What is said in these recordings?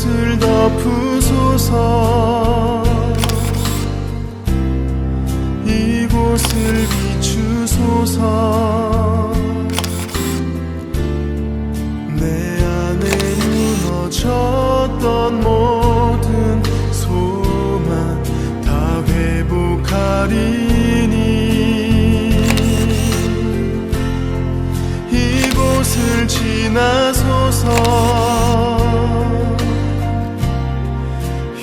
이곳을 덮으소서. 이곳을 비추소서. 내 안에 무너졌던 모든 소망 다 회복하리니 이곳을 지나소서.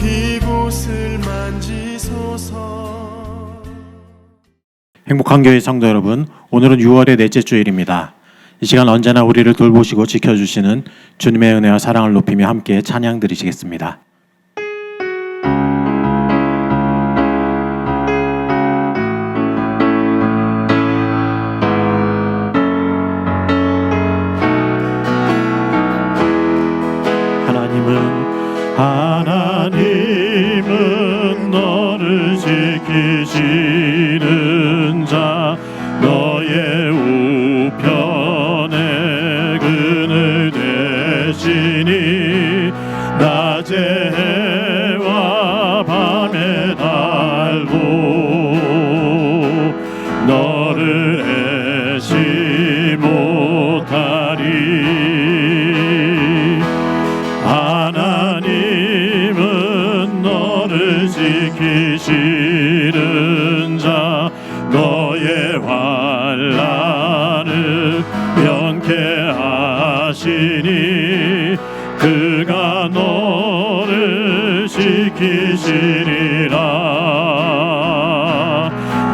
이곳을 만지소서. 행복한 교회 성도 여러분, 오늘은 6월의 넷째 주일입니다. 이 시간 언제나 우리를 돌보시고 지켜주시는 주님의 은혜와 사랑을 높이며 함께 찬양 드리시겠습니다. 하나님은 너를 지키시는 자, 너의 우편에 그늘 되시니 낮에 해와 밤에 달고 너를 애시 못하리. 하나님은 너를 지키시는 자, 너의 환난을 면케하시니 그가 너를 지키시리라.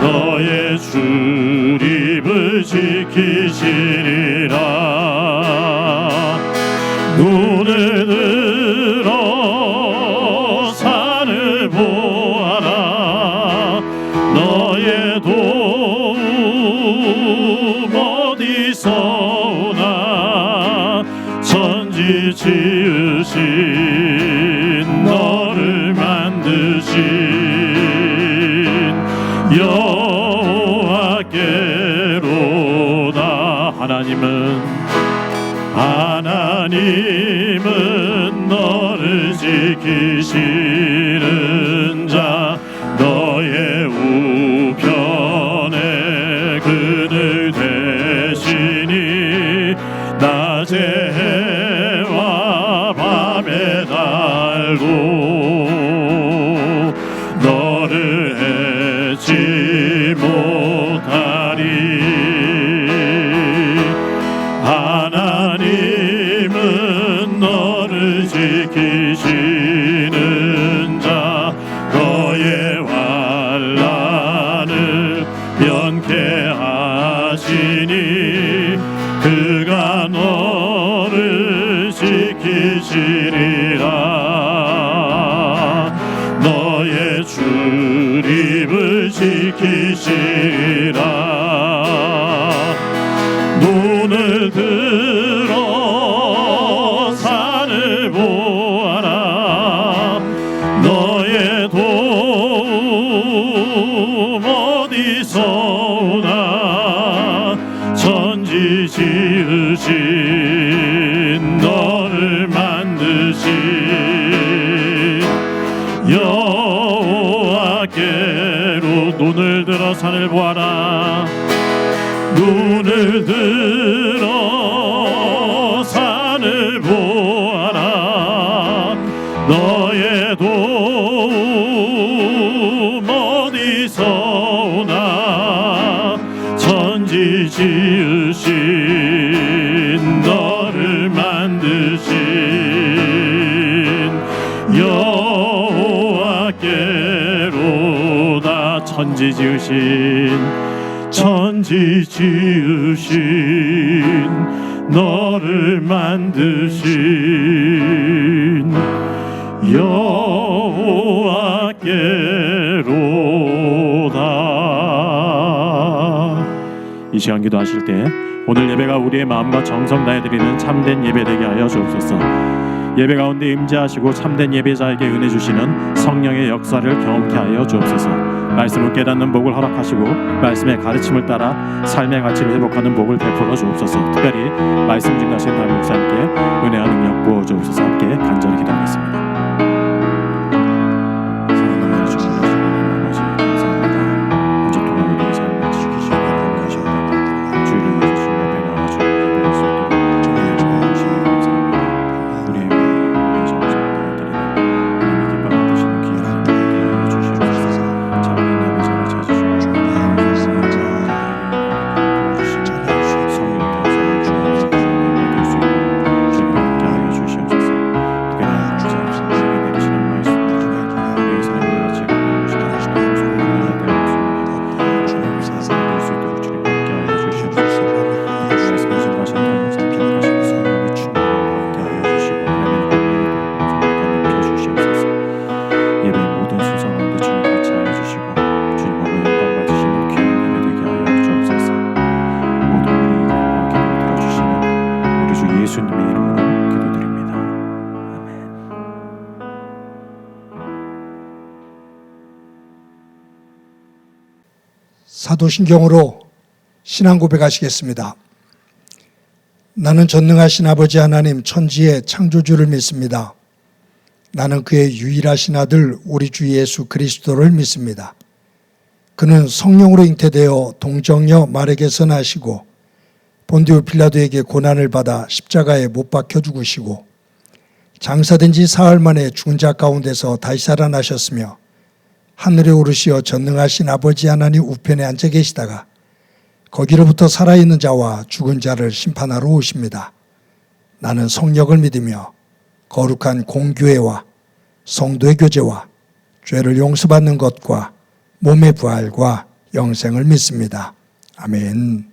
너의 출입을 지키시리라. 눈을 들어 산을 보아라. 너의 도움 어디서 오나. 천지 지으신 너를 만드신 여호와께로다. 하나님은 너를 지키시는 자, 너의 우편에 그늘 되시니 낮에 해와 밤에 달고 너를 해치 못하리. 하나님은 너를 지키시는 자, 너의 환난을 면케하시니 그가 너를 지키시리라. 너의 출입을 지키시리라. 눈을 들어 산을 보아라. 너의 도움 어디서 오나. 천지 지으신 너를 만드신 여호와께로. 눈을 들어 산을 보아라. 눈을 들어 산을 보아라. 너의 도움 어디서 오나. 천지 지으신 너를 만드신 여호와께로다. 천지 지으신 너를 만드신 여호와께로다. 이 시간 기도하실 때 오늘 예배가 우리의 마음과 정성 다해 드리는 참된 예배 되게 하여 주옵소서. 예배 가운데 임재하시고 참된 예배자에게 은혜 주시는 성령의 역사를 경험케 하여 주옵소서. 말씀을 깨닫는 복을 허락하시고 말씀의 가르침을 따라 삶의 가치를 회복하는 복을 베풀어 주옵소서. 특별히 말씀 증거하신 담임 목사님께 은혜와 능력 부어 주옵소서. 함께 간절히 기도하겠습니다. 예수님의 이름으로 기도드립니다. 아멘. 사도신경으로 신앙 고백하시겠습니다. 나는 전능하신 아버지 하나님 천지의 창조주를 믿습니다. 나는 그의 유일하신 아들 우리 주 예수 그리스도를 믿습니다. 그는 성령으로 잉태되어 동정녀 마리아에게서 나시고 본디오 빌라도에게 고난을 받아 십자가에 못 박혀 죽으시고 장사된 지 사흘 만에 죽은 자 가운데서 다시 살아나셨으며 하늘에 오르시어 전능하신 아버지 하나님 우편에 앉아 계시다가 거기로부터 살아있는 자와 죽은 자를 심판하러 오십니다. 나는 성령을 믿으며 거룩한 공교회와 성도의 교제와 죄를 용서받는 것과 몸의 부활과 영생을 믿습니다. 아멘.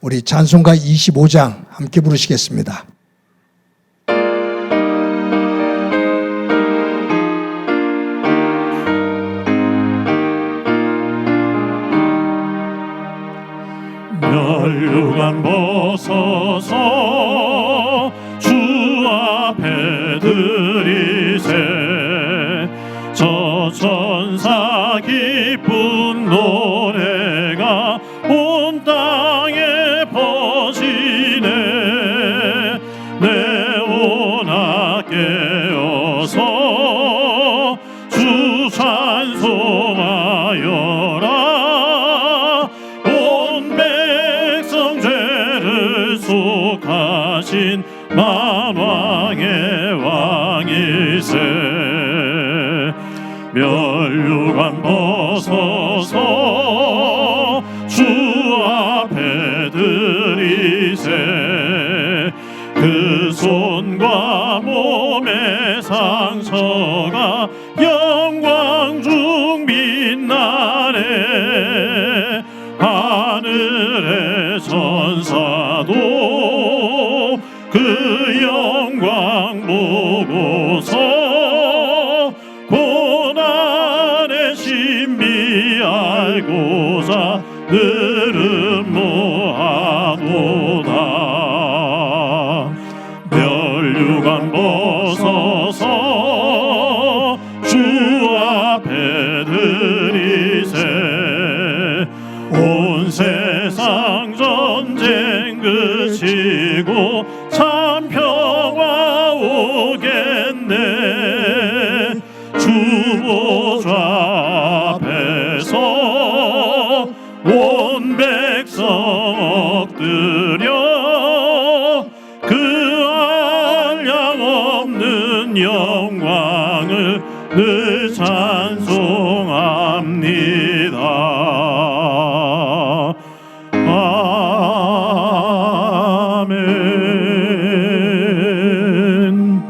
우리 찬송가 25장 함께 부르시겠습니다. 멸류관 벗어서 주 앞에 드리세 저 천사 기쁜 노래가 온 땅에 퍼지네 내오나 깨어서 주 찬송하여라 온 백성 죄를 속하신 만왕의 왕이세 멸류관 벗어서 주 앞에 드리세 그 손과 몸의 상처가 영광 중 빛나네 하늘의 천사도 그 영광 보고서 고난의 신비 알고자 늘은 모하도다 멸류관 벗어서 주 앞에 드리세 온 세상 전쟁 그치고 참 평화 오겠네 주 보좌 앞에서 온 백성 엎드려 그 한량없는 영광을 늘 찬송합니다. 아멘.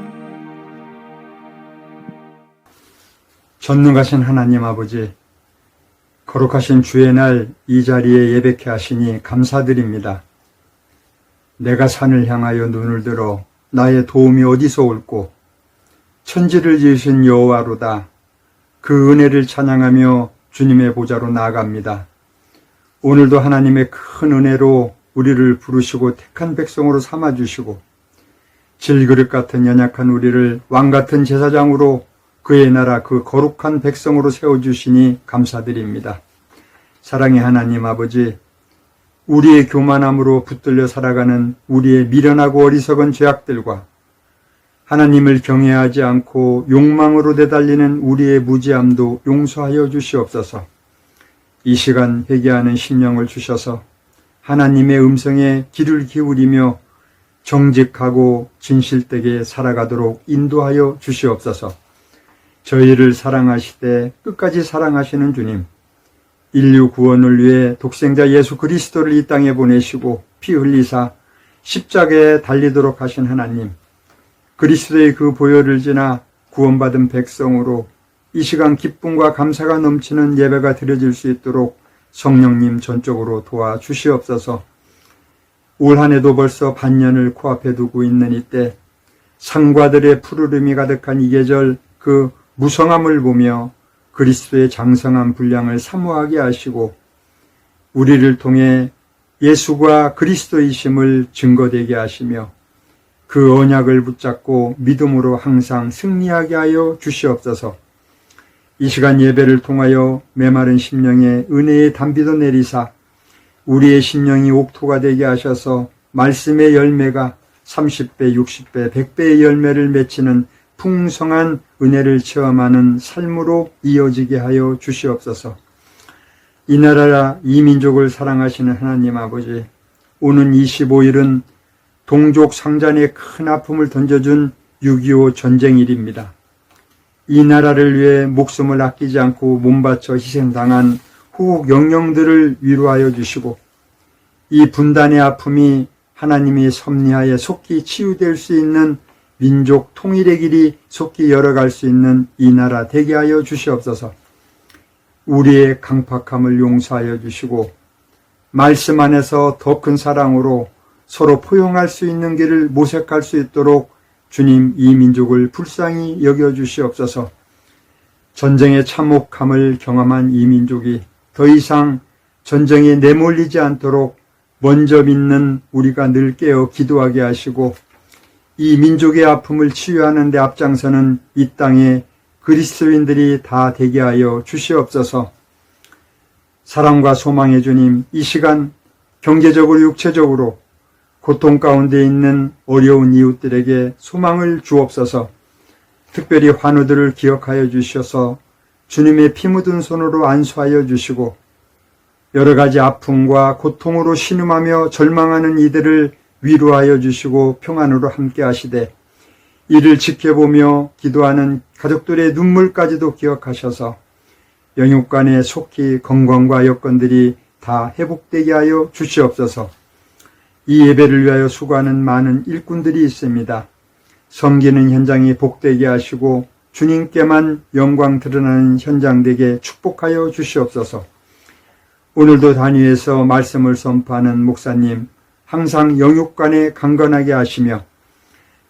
전능하신 하나님 아버지, 거룩하신 주의 날 이 자리에 예배케 하시니 감사드립니다. 내가 산을 향하여 눈을 들어 나의 도움이 어디서 올꼬? 천지를 지으신 여호와로다. 그 은혜를 찬양하며 주님의 보좌로 나아갑니다. 오늘도 하나님의 큰 은혜로 우리를 부르시고 택한 백성으로 삼아주시고 질그릇 같은 연약한 우리를 왕같은 제사장으로 그의 나라 그 거룩한 백성으로 세워주시니 감사드립니다. 사랑의 하나님 아버지, 우리의 교만함으로 붙들려 살아가는 우리의 미련하고 어리석은 죄악들과 하나님을 경외하지 않고 욕망으로 내달리는 우리의 무지함도 용서하여 주시옵소서. 이 시간 회개하는 심령을 주셔서 하나님의 음성에 귀를 기울이며 정직하고 진실되게 살아가도록 인도하여 주시옵소서. 저희를 사랑하시되 끝까지 사랑하시는 주님, 인류 구원을 위해 독생자 예수 그리스도를 이 땅에 보내시고 피 흘리사 십자가에 달리도록 하신 하나님, 그리스도의 그 보혈을 지나 구원받은 백성으로 이 시간 기쁨과 감사가 넘치는 예배가 드려질 수 있도록 성령님 전적으로 도와주시옵소서. 올 한 해도 벌써 반년을 코앞에 두고 있는 이때 상과들의 푸르름이 가득한 이 계절 그 무성함을 보며 그리스도의 장성한 분량을 사모하게 하시고 우리를 통해 예수가 그리스도이심을 증거되게 하시며 그 언약을 붙잡고 믿음으로 항상 승리하게 하여 주시옵소서. 이 시간 예배를 통하여 메마른 심령에 은혜의 단비도 내리사 우리의 심령이 옥토가 되게 하셔서 말씀의 열매가 30배, 60배, 100배의 열매를 맺히는 풍성한 은혜를 체험하는 삶으로 이어지게 하여 주시옵소서. 이 나라라 이 민족을 사랑하시는 하나님 아버지, 오는 25일은 동족 상잔에 큰 아픔을 던져준 6.25 전쟁일입니다. 이 나라를 위해 목숨을 아끼지 않고 몸바쳐 희생당한 후국 영령들을 위로하여 주시고 이 분단의 아픔이 하나님이 섭리하에 속히 치유될 수 있는 민족 통일의 길이 속히 열어갈 수 있는 이 나라 되게 하여 주시옵소서. 우리의 강팍함을 용서하여 주시고 말씀 안에서 더 큰 사랑으로 서로 포용할 수 있는 길을 모색할 수 있도록 주님 이 민족을 불쌍히 여겨주시옵소서. 전쟁의 참혹함을 경험한 이 민족이 더 이상 전쟁에 내몰리지 않도록 먼저 믿는 우리가 늘 깨어 기도하게 하시고 이 민족의 아픔을 치유하는 데 앞장서는 이 땅에 그리스도인들이 다 되게 하여 주시옵소서. 사랑과 소망의 주님, 이 시간 경제적으로 육체적으로 고통 가운데 있는 어려운 이웃들에게 소망을 주옵소서. 특별히 환우들을 기억하여 주셔서 주님의 피 묻은 손으로 안수하여 주시고 여러 가지 아픔과 고통으로 신음하며 절망하는 이들을 위로하여 주시고 평안으로 함께 하시되 이를 지켜보며 기도하는 가족들의 눈물까지도 기억하셔서 영육간에 속히 건강과 여건들이 다 회복되게 하여 주시옵소서. 이 예배를 위하여 수고하는 많은 일꾼들이 있습니다. 섬기는 현장이 복되게 하시고 주님께만 영광 드러나는 현장 되게 축복하여 주시옵소서. 오늘도 단위에서 말씀을 선포하는 목사님 항상 영육간에 강건하게 하시며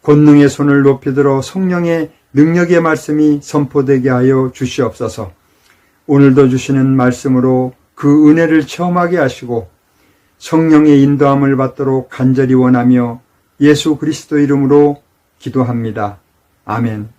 권능의 손을 높이 들어 성령의 능력의 말씀이 선포되게 하여 주시옵소서. 오늘도 주시는 말씀으로 그 은혜를 체험하게 하시고 성령의 인도함을 받도록 간절히 원하며 예수 그리스도 이름으로 기도합니다. 아멘.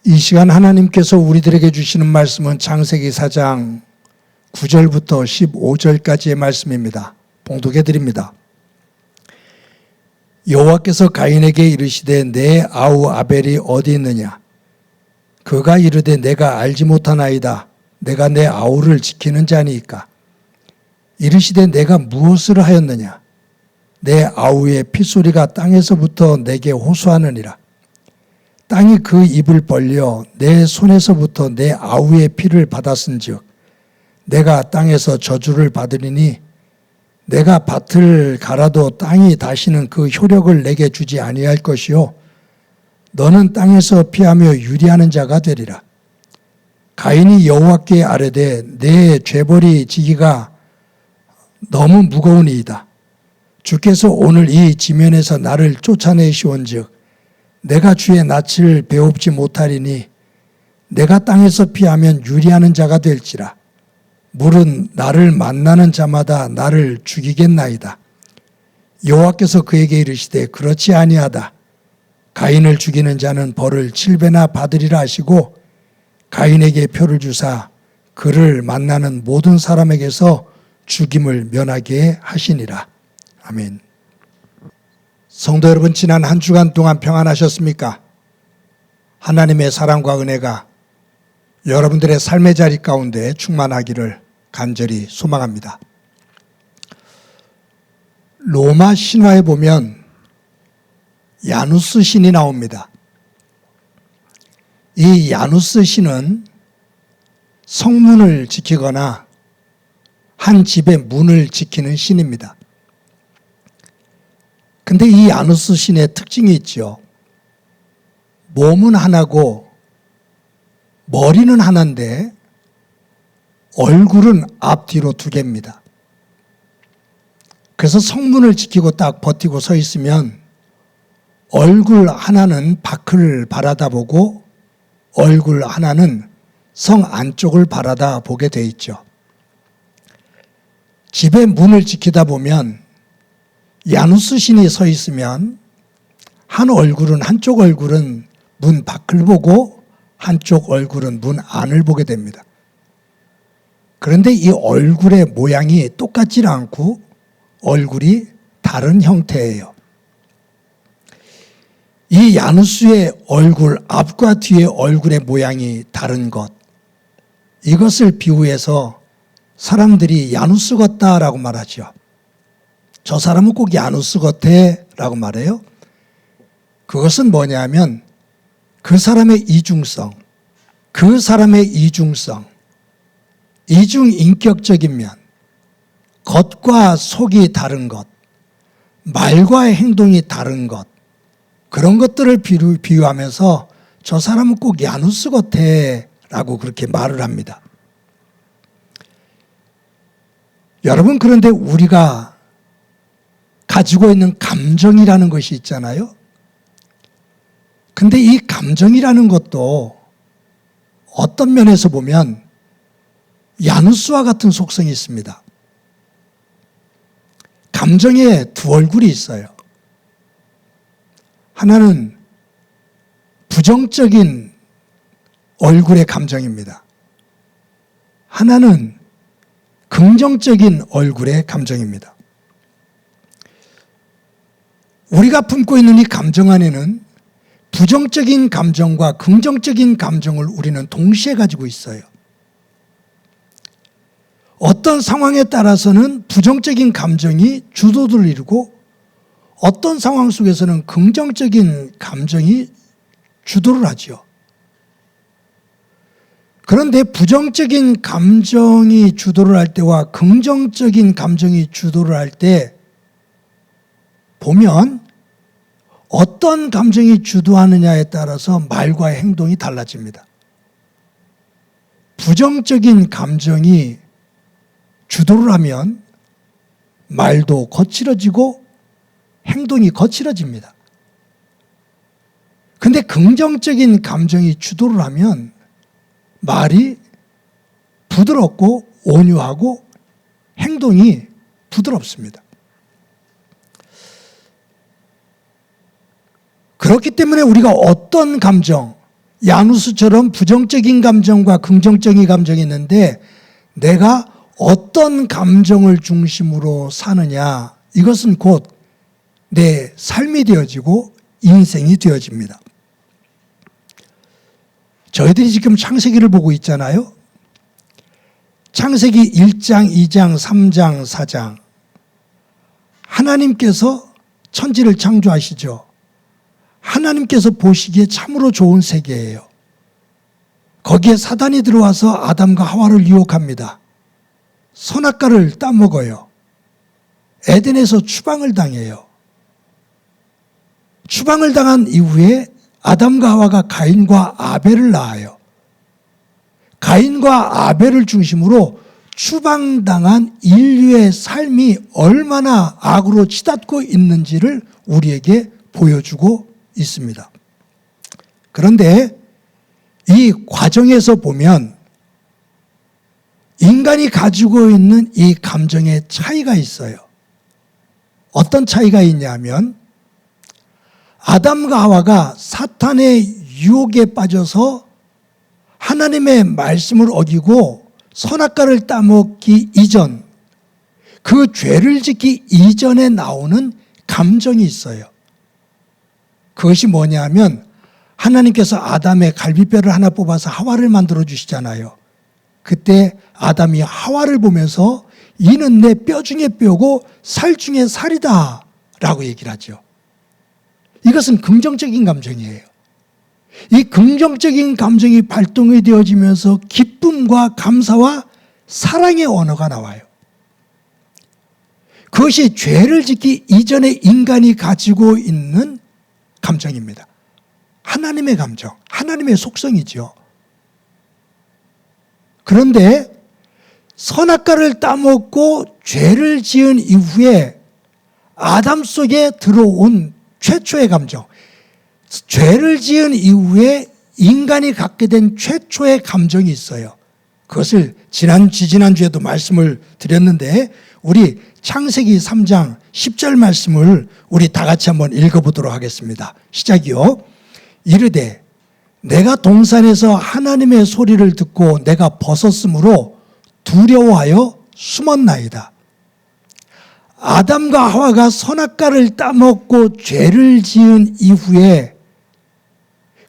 이 시간 하나님께서 우리들에게 주시는 말씀은 창세기 4장 9절부터 15절까지의 말씀입니다. 봉독해 드립니다. 여호와께서 가인에게 이르시되 내 아우 아벨이 어디 있느냐? 그가 이르되 내가 알지 못하나이다. 내가 내 아우를 지키는 자니이까. 이르시되 내가 무엇을 하였느냐? 내 아우의 핏소리가 땅에서부터 내게 호소하느니라. 땅이 그 입을 벌려 내 손에서부터 내 아우의 피를 받았은즉 내가 땅에서 저주를 받으리니 내가 밭을 갈아도 땅이 다시는 그 효력을 내게 주지 아니할 것이요 너는 땅에서 피하며 유리하는 자가 되리라. 가인이 여호와께 아뢰되 내 죄벌이 지기가 너무 무거우니이다. 주께서 오늘 이 지면에서 나를 쫓아내시온즉 내가 주의 낯을 배웁지 못하리니 내가 땅에서 피하면 유리하는 자가 될지라. 물은 나를 만나는 자마다 나를 죽이겠나이다. 여호와께서 그에게 이르시되 그렇지 아니하다. 가인을 죽이는 자는 벌을 7배나 받으리라 하시고 가인에게 표를 주사 그를 만나는 모든 사람에게서 죽임을 면하게 하시니라. 아멘. 성도 여러분, 지난 한 주간 동안 평안하셨습니까? 하나님의 사랑과 은혜가 여러분들의 삶의 자리 가운데 충만하기를 간절히 소망합니다. 로마 신화에 보면 야누스 신이 나옵니다. 이 야누스 신은 성문을 지키거나 한 집의 문을 지키는 신입니다. 근데 이 야누스 신의 특징이 있죠. 몸은 하나고 머리는 하나인데 얼굴은 앞뒤로 두 개입니다. 그래서 성문을 지키고 딱 버티고 서 있으면 얼굴 하나는 밖을 바라다 보고 얼굴 하나는 성 안쪽을 바라다 보게 돼 있죠. 집의 문을 지키다 보면 야누스 신이 서 있으면 한쪽 얼굴은 문 밖을 보고 한쪽 얼굴은 문 안을 보게 됩니다. 그런데 이 얼굴의 모양이 똑같지 않고 얼굴이 다른 형태예요. 이 야누스의 얼굴, 앞과 뒤의 얼굴의 모양이 다른 것, 이것을 비유해서 사람들이 야누스 같다라고 말하죠. 저 사람은 꼭 야누스 같아라고 말해요. 그것은 뭐냐면 그 사람의 이중성, 이중인격적인 면, 겉과 속이 다른 것, 말과 행동이 다른 것, 그런 것들을 비유하면서 저 사람은 꼭 야누스 같아라고 그렇게 말을 합니다. 여러분, 그런데 우리가 가지고 있는 감정이라는 것이 있잖아요. 근데 이 감정이라는 것도 어떤 면에서 보면 야누스와 같은 속성이 있습니다. 감정에 두 얼굴이 있어요. 하나는 부정적인 얼굴의 감정입니다. 하나는 긍정적인 얼굴의 감정입니다. 우리가 품고 있는 이 감정 안에는 부정적인 감정과 긍정적인 감정을 우리는 동시에 가지고 있어요. 어떤 상황에 따라서는 부정적인 감정이 주도를 이루고 어떤 상황 속에서는 긍정적인 감정이 주도를 하죠. 그런데 부정적인 감정이 주도를 할 때와 긍정적인 감정이 주도를 할 때 보면 어떤 감정이 주도하느냐에 따라서 말과 행동이 달라집니다. 부정적인 감정이 주도를 하면 말도 거칠어지고 행동이 거칠어집니다. 근데 긍정적인 감정이 주도를 하면 말이 부드럽고 온유하고 행동이 부드럽습니다. 그렇기 때문에 우리가 어떤 감정, 야누스처럼 부정적인 감정과 긍정적인 감정이 있는데 내가 어떤 감정을 중심으로 사느냐, 이것은 곧 내 삶이 되어지고 인생이 되어집니다. 저희들이 지금 창세기를 보고 있잖아요. 창세기 1장, 2장, 3장, 4장. 하나님께서 천지를 창조하시죠. 하나님께서 보시기에 참으로 좋은 세계예요. 거기에 사단이 들어와서 아담과 하와를 유혹합니다. 선악과를 따먹어요. 에덴에서 추방을 당해요. 추방을 당한 이후에 아담과 하와가 가인과 아벨을 낳아요. 가인과 아벨을 중심으로 추방당한 인류의 삶이 얼마나 악으로 치닫고 있는지를 우리에게 보여주고 있습니다. 그런데 이 과정에서 보면 인간이 가지고 있는 이 감정의 차이가 있어요. 어떤 차이가 있냐면 아담과 하와가 사탄의 유혹에 빠져서 하나님의 말씀을 어기고 선악과를 따먹기 이전, 그 죄를 짓기 이전에 나오는 감정이 있어요. 그것이 뭐냐면 하나님께서 아담의 갈비뼈를 하나 뽑아서 하와를 만들어 주시잖아요. 그때 아담이 하와를 보면서 이는 내 뼈 중에 뼈고 살 중에 살이다 라고 얘기를 하죠. 이것은 긍정적인 감정이에요. 이 긍정적인 감정이 발동이 되어지면서 기쁨과 감사와 사랑의 언어가 나와요. 그것이 죄를 짓기 이전에 인간이 가지고 있는 감정입니다. 하나님의 감정, 하나님의 속성이죠. 그런데 선악과를 따먹고 죄를 지은 이후에 아담 속에 들어온 최초의 감정, 죄를 지은 이후에 인간이 갖게 된 최초의 감정이 있어요. 그것을 지난주에도 말씀을 드렸는데 우리 창세기 3장 10절 말씀을 우리 다 같이 한번 읽어보도록 하겠습니다. 시작이요. 이르되 내가 동산에서 하나님의 소리를 듣고 내가 벗었으므로 두려워하여 숨었나이다. 아담과 하와가 선악과를 따먹고 죄를 지은 이후에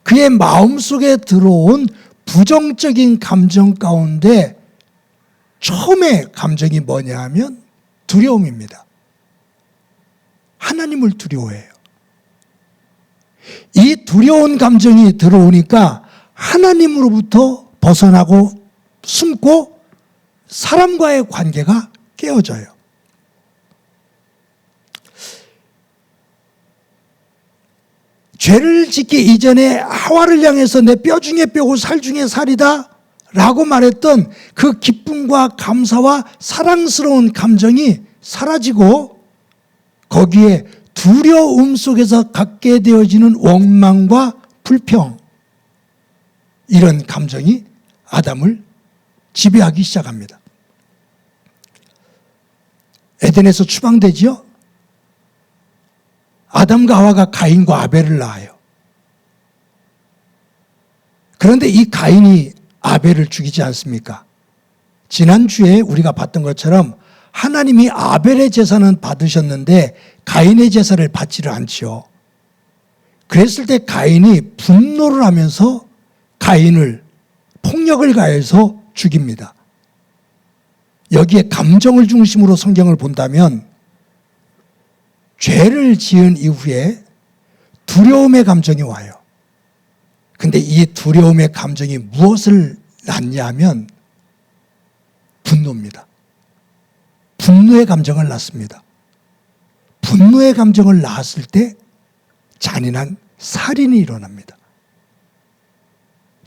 그의 마음속에 들어온 부정적인 감정 가운데 처음의 감정이 뭐냐 하면 두려움입니다. 하나님을 두려워해요. 이 두려운 감정이 들어오니까 하나님으로부터 벗어나고 숨고 사람과의 관계가 깨어져요. 죄를 짓기 이전에 하와를 향해서 내 뼈 중에 뼈고 살 중에 살이다 라고 말했던 그 기쁨과 감사와 사랑스러운 감정이 사라지고 거기에 두려움 속에서 갖게 되어지는 원망과 불평, 이런 감정이 아담을 지배하기 시작합니다. 에덴에서 추방되지요? 아담과 하와가 가인과 아벨을 낳아요. 그런데 이 가인이 아벨을 죽이지 않습니까? 지난주에 우리가 봤던 것처럼 하나님이 아벨의 제사는 받으셨는데 가인의 제사를 받지를 않지요. 그랬을 때 가인이 분노를 하면서 가인을 폭력을 가해서 죽입니다. 여기에 감정을 중심으로 성경을 본다면 죄를 지은 이후에 두려움의 감정이 와요. 근데 이 두려움의 감정이 무엇을 낳냐 하면 분노입니다. 분노의 감정을 낳습니다. 분노의 감정을 낳았을 때 잔인한 살인이 일어납니다.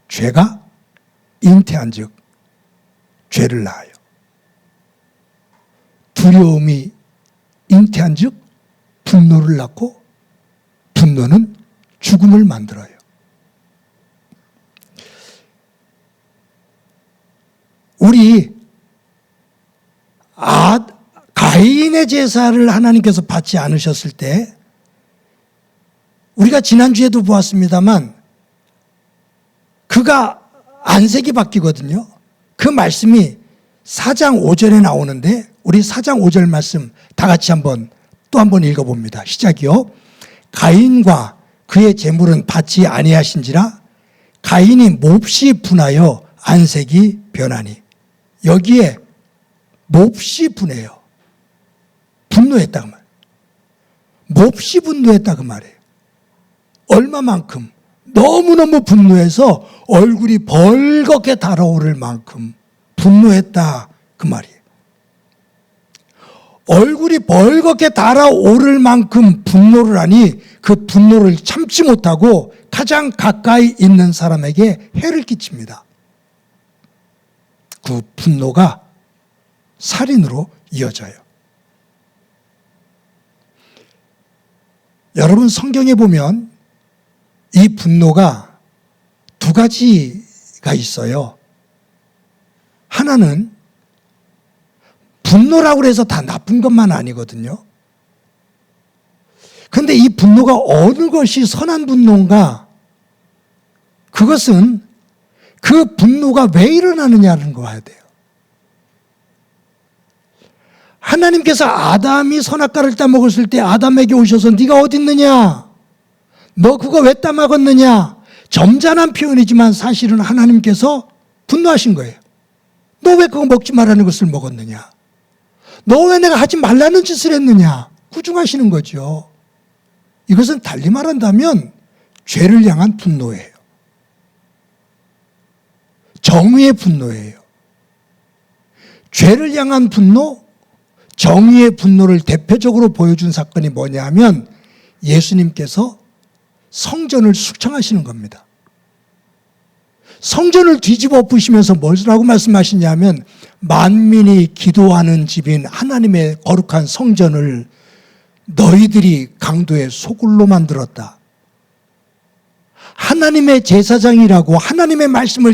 죄가 잉태한 즉 죄를 낳아요. 두려움이 잉태한 즉 분노를 낳고 분노는 죽음을 만들어요. 우리 가인의 제사를 하나님께서 받지 않으셨을 때 우리가 지난주에도 보았습니다만 그가 안색이 바뀌거든요. 그 말씀이 4장 5절에 나오는데 우리 4장 5절 말씀 다 같이 또 한번 읽어봅니다. 시작이요. 가인과 그의 재물은 받지 아니하신지라 가인이 몹시 분하여 안색이 변하니. 여기에 몹시 분해요. 분노했다 그 말. 몹시 분노했다 그 말이에요. 얼마만큼? 너무너무 분노해서 얼굴이 벌겋게 달아오를 만큼 분노했다 그 말이에요. 얼굴이 벌겋게 달아오를 만큼 분노를 하니 그 분노를 참지 못하고 가장 가까이 있는 사람에게 해를 끼칩니다. 그 분노가 살인으로 이어져요. 여러분 성경에 보면 이 분노가 두 가지가 있어요. 하나는 분노라고 해서 다 나쁜 것만 아니거든요. 그런데 이 분노가 어느 것이 선한 분노인가? 그것은 그 분노가 왜 일어나느냐는 거 봐야 돼요. 하나님께서 아담이 선악과를 따먹었을 때 아담에게 오셔서 네가 어디 있느냐? 너 그거 왜 따먹었느냐? 점잖은 표현이지만 사실은 하나님께서 분노하신 거예요. 너 왜 그거 먹지 말라는 것을 먹었느냐? 너 왜 내가 하지 말라는 짓을 했느냐? 구중하시는 거죠. 이것은 달리 말한다면 죄를 향한 분노예요. 정의의 분노예요. 죄를 향한 분노, 정의의 분노를 대표적으로 보여준 사건이 뭐냐 하면 예수님께서 성전을 숙청하시는 겁니다. 성전을 뒤집어 엎으시면서 뭐라고 말씀하시냐면 만민이 기도하는 집인 하나님의 거룩한 성전을 너희들이 강도의 소굴로 만들었다. 하나님의 제사장이라고 하나님의 말씀을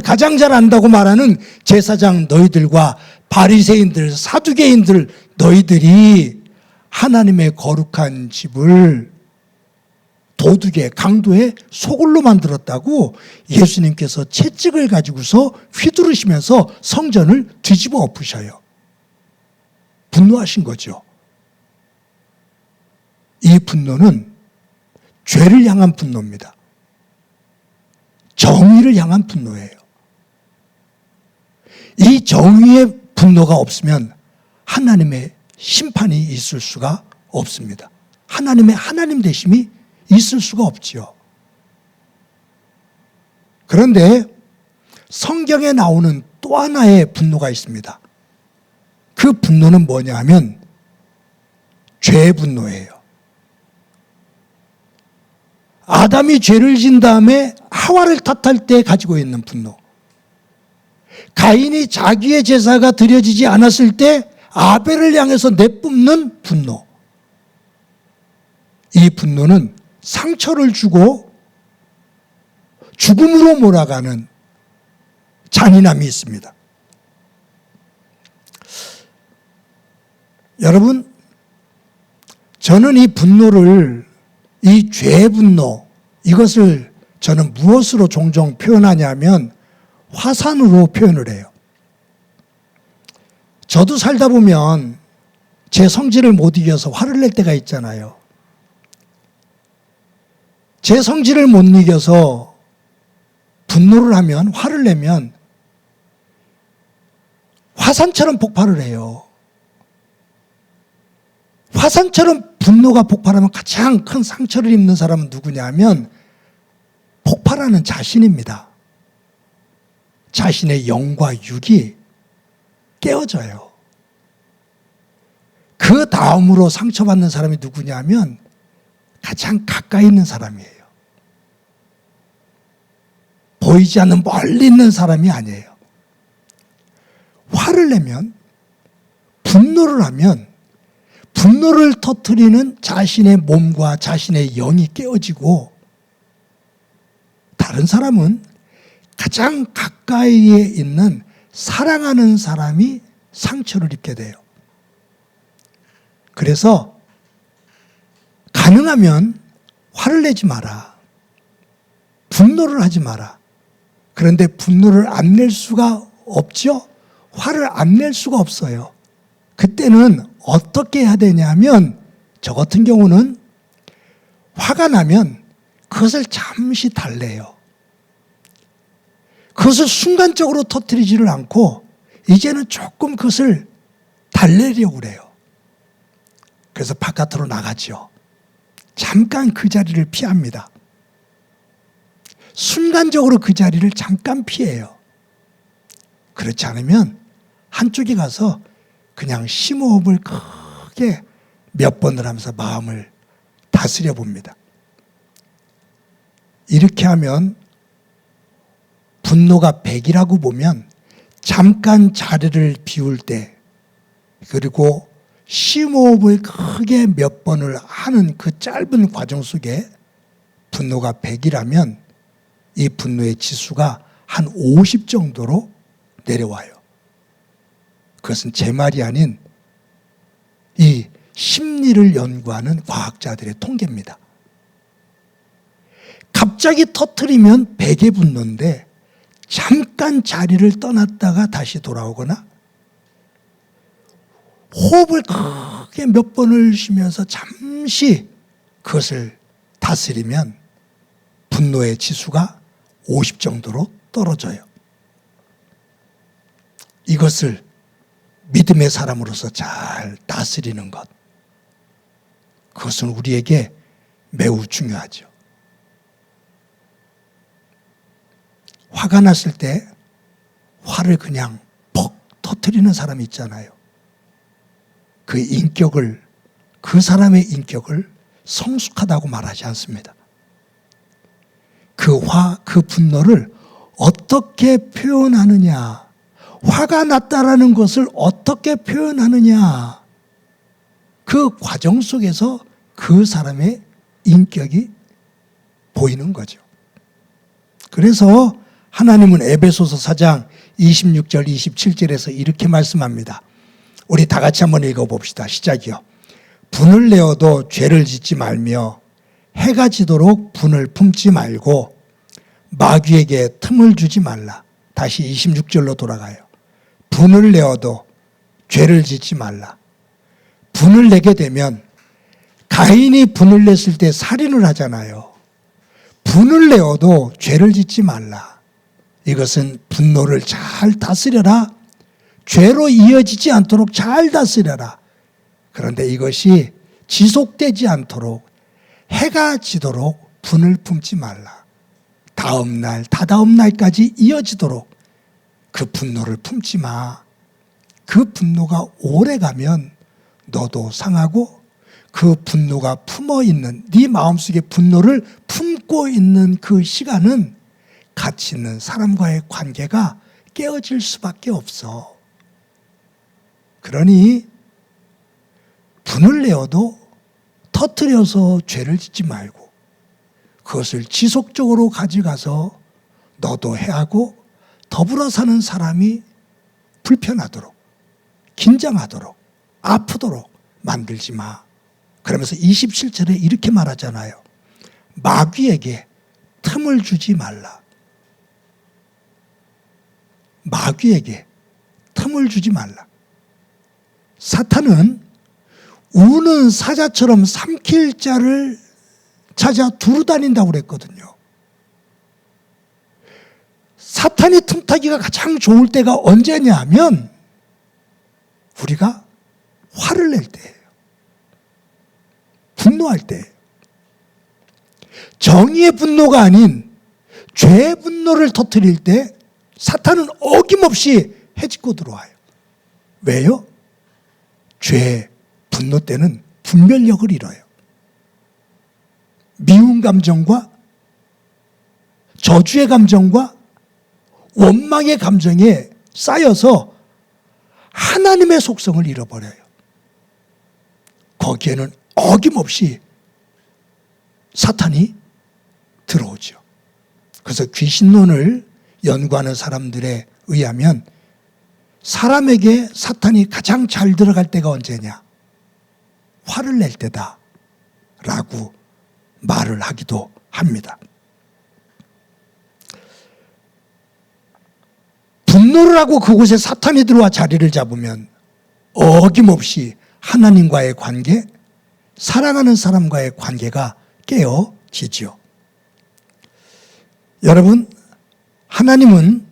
가장 잘 안다고 말하는 제사장 너희들과 바리새인들, 사두개인들 너희들이 하나님의 거룩한 집을 도둑의 강도의 소굴로 만들었다고 예수님께서 채찍을 가지고서 휘두르시면서 성전을 뒤집어 엎으셔요. 분노하신 거죠. 이 분노는 죄를 향한 분노입니다. 정의를 향한 분노예요. 이 정의의 분노가 없으면 하나님의 심판이 있을 수가 없습니다. 하나님의 하나님 되심이 있을 수가 없지요. 그런데 성경에 나오는 또 하나의 분노가 있습니다. 그 분노는 뭐냐 하면 죄의 분노예요. 아담이 죄를 진 다음에 하와를 탓할 때 가지고 있는 분노. 가인이 자기의 제사가 드려지지 않았을 때 아벨을 향해서 내뿜는 분노. 이 분노는 상처를 주고 죽음으로 몰아가는 잔인함이 있습니다. 여러분, 저는 이 분노를, 이 죄의 분노, 이것을 저는 무엇으로 종종 표현하냐면 화산으로 표현을 해요. 저도 살다 보면 제 성질을 못 이겨서 화를 낼 때가 있잖아요. 제 성질을 못 이겨서 분노를 하면, 화를 내면 화산처럼 폭발을 해요. 화산처럼 분노가 폭발하면 가장 큰 상처를 입는 사람은 누구냐면 폭발하는 자신입니다. 자신의 영과 육이 깨어져요. 그 다음으로 상처받는 사람이 누구냐면 가장 가까이 있는 사람이에요. 보이지 않는 멀리 있는 사람이 아니에요. 화를 내면, 분노를 하면 분노를 터뜨리는 자신의 몸과 자신의 영이 깨어지고 다른 사람은 가장 가까이에 있는 사랑하는 사람이 상처를 입게 돼요. 그래서 가능하면 화를 내지 마라. 분노를 하지 마라. 그런데 분노를 안 낼 수가 없죠? 화를 안 낼 수가 없어요. 그때는 어떻게 해야 되냐면 저 같은 경우는 화가 나면 그것을 잠시 달래요. 그것을 순간적으로 터뜨리지를 않고 이제는 조금 그것을 달래려고 그래요. 그래서 바깥으로 나가죠. 잠깐 그 자리를 피합니다. 순간적으로 그 자리를 잠깐 피해요. 그렇지 않으면 한쪽에 가서 그냥 심호흡을 크게 몇 번을 하면서 마음을 다스려 봅니다. 이렇게 하면 분노가 100이라고 보면 잠깐 자리를 비울 때 그리고 심호흡을 크게 몇 번을 하는 그 짧은 과정 속에 분노가 100이라면 이 분노의 지수가 한 50 정도로 내려와요. 그것은 제 말이 아닌 이 심리를 연구하는 과학자들의 통계입니다. 갑자기 터뜨리면 100의 분노인데 잠깐 자리를 떠났다가 다시 돌아오거나 호흡을 크게 몇 번을 쉬면서 잠시 그것을 다스리면 분노의 지수가 50 정도로 떨어져요. 이것을 믿음의 사람으로서 잘 다스리는 것, 그것은 우리에게 매우 중요하죠. 화가 났을 때 화를 그냥 퍽 터뜨리는 사람이 있잖아요. 그 사람의 인격을 성숙하다고 말하지 않습니다. 그 분노를 어떻게 표현하느냐, 화가 났다라는 것을 어떻게 표현하느냐, 그 과정 속에서 그 사람의 인격이 보이는 거죠. 그래서 하나님은 에베소서 4장 26절 27절에서 이렇게 말씀합니다. 우리 다 같이 한번 읽어봅시다. 시작이요. 분을 내어도 죄를 짓지 말며 해가 지도록 분을 품지 말고 마귀에게 틈을 주지 말라. 다시 26절로 돌아가요. 분을 내어도 죄를 짓지 말라. 분을 내게 되면 가인이 분을 냈을 때 살인을 하잖아요. 분을 내어도 죄를 짓지 말라. 이것은 분노를 잘 다스려라. 죄로 이어지지 않도록 잘 다스려라. 그런데 이것이 지속되지 않도록 해가 지도록 분을 품지 말라. 다음 날, 다다음 날까지 이어지도록 그 분노를 품지 마. 그 분노가 오래 가면 너도 상하고 그 분노가 품어있는, 네 마음속에 분노를 품고 있는 그 시간은 가치 있는 사람과의 관계가 깨어질 수밖에 없어. 그러니 분을 내어도 터뜨려서 죄를 짓지 말고 그것을 지속적으로 가져가서 너도 해하고 더불어 사는 사람이 불편하도록, 긴장하도록, 아프도록 만들지 마. 그러면서 27절에 이렇게 말하잖아요. 마귀에게 틈을 주지 말라. 마귀에게 틈을 주지 말라. 사탄은 우는 사자처럼 삼킬 자를 찾아 두루 다닌다고 그랬거든요. 사탄이 틈타기가 가장 좋을 때가 언제냐 하면 우리가 화를 낼 때예요. 분노할 때. 정의의 분노가 아닌 죄의 분노를 터뜨릴 때 사탄은 어김없이 해집고 들어와요. 왜요? 죄의 분노 때는 분별력을 잃어요. 미운 감정과 저주의 감정과 원망의 감정에 쌓여서 하나님의 속성을 잃어버려요. 거기에는 어김없이 사탄이 들어오죠. 그래서 귀신론을 연구하는 사람들에 의하면 사람에게 사탄이 가장 잘 들어갈 때가 언제냐? 화를 낼 때다 라고 말을 하기도 합니다. 분노를 하고 그곳에 사탄이 들어와 자리를 잡으면 어김없이 하나님과의 관계, 사랑하는 사람과의 관계가 깨어지죠. 여러분, 하나님은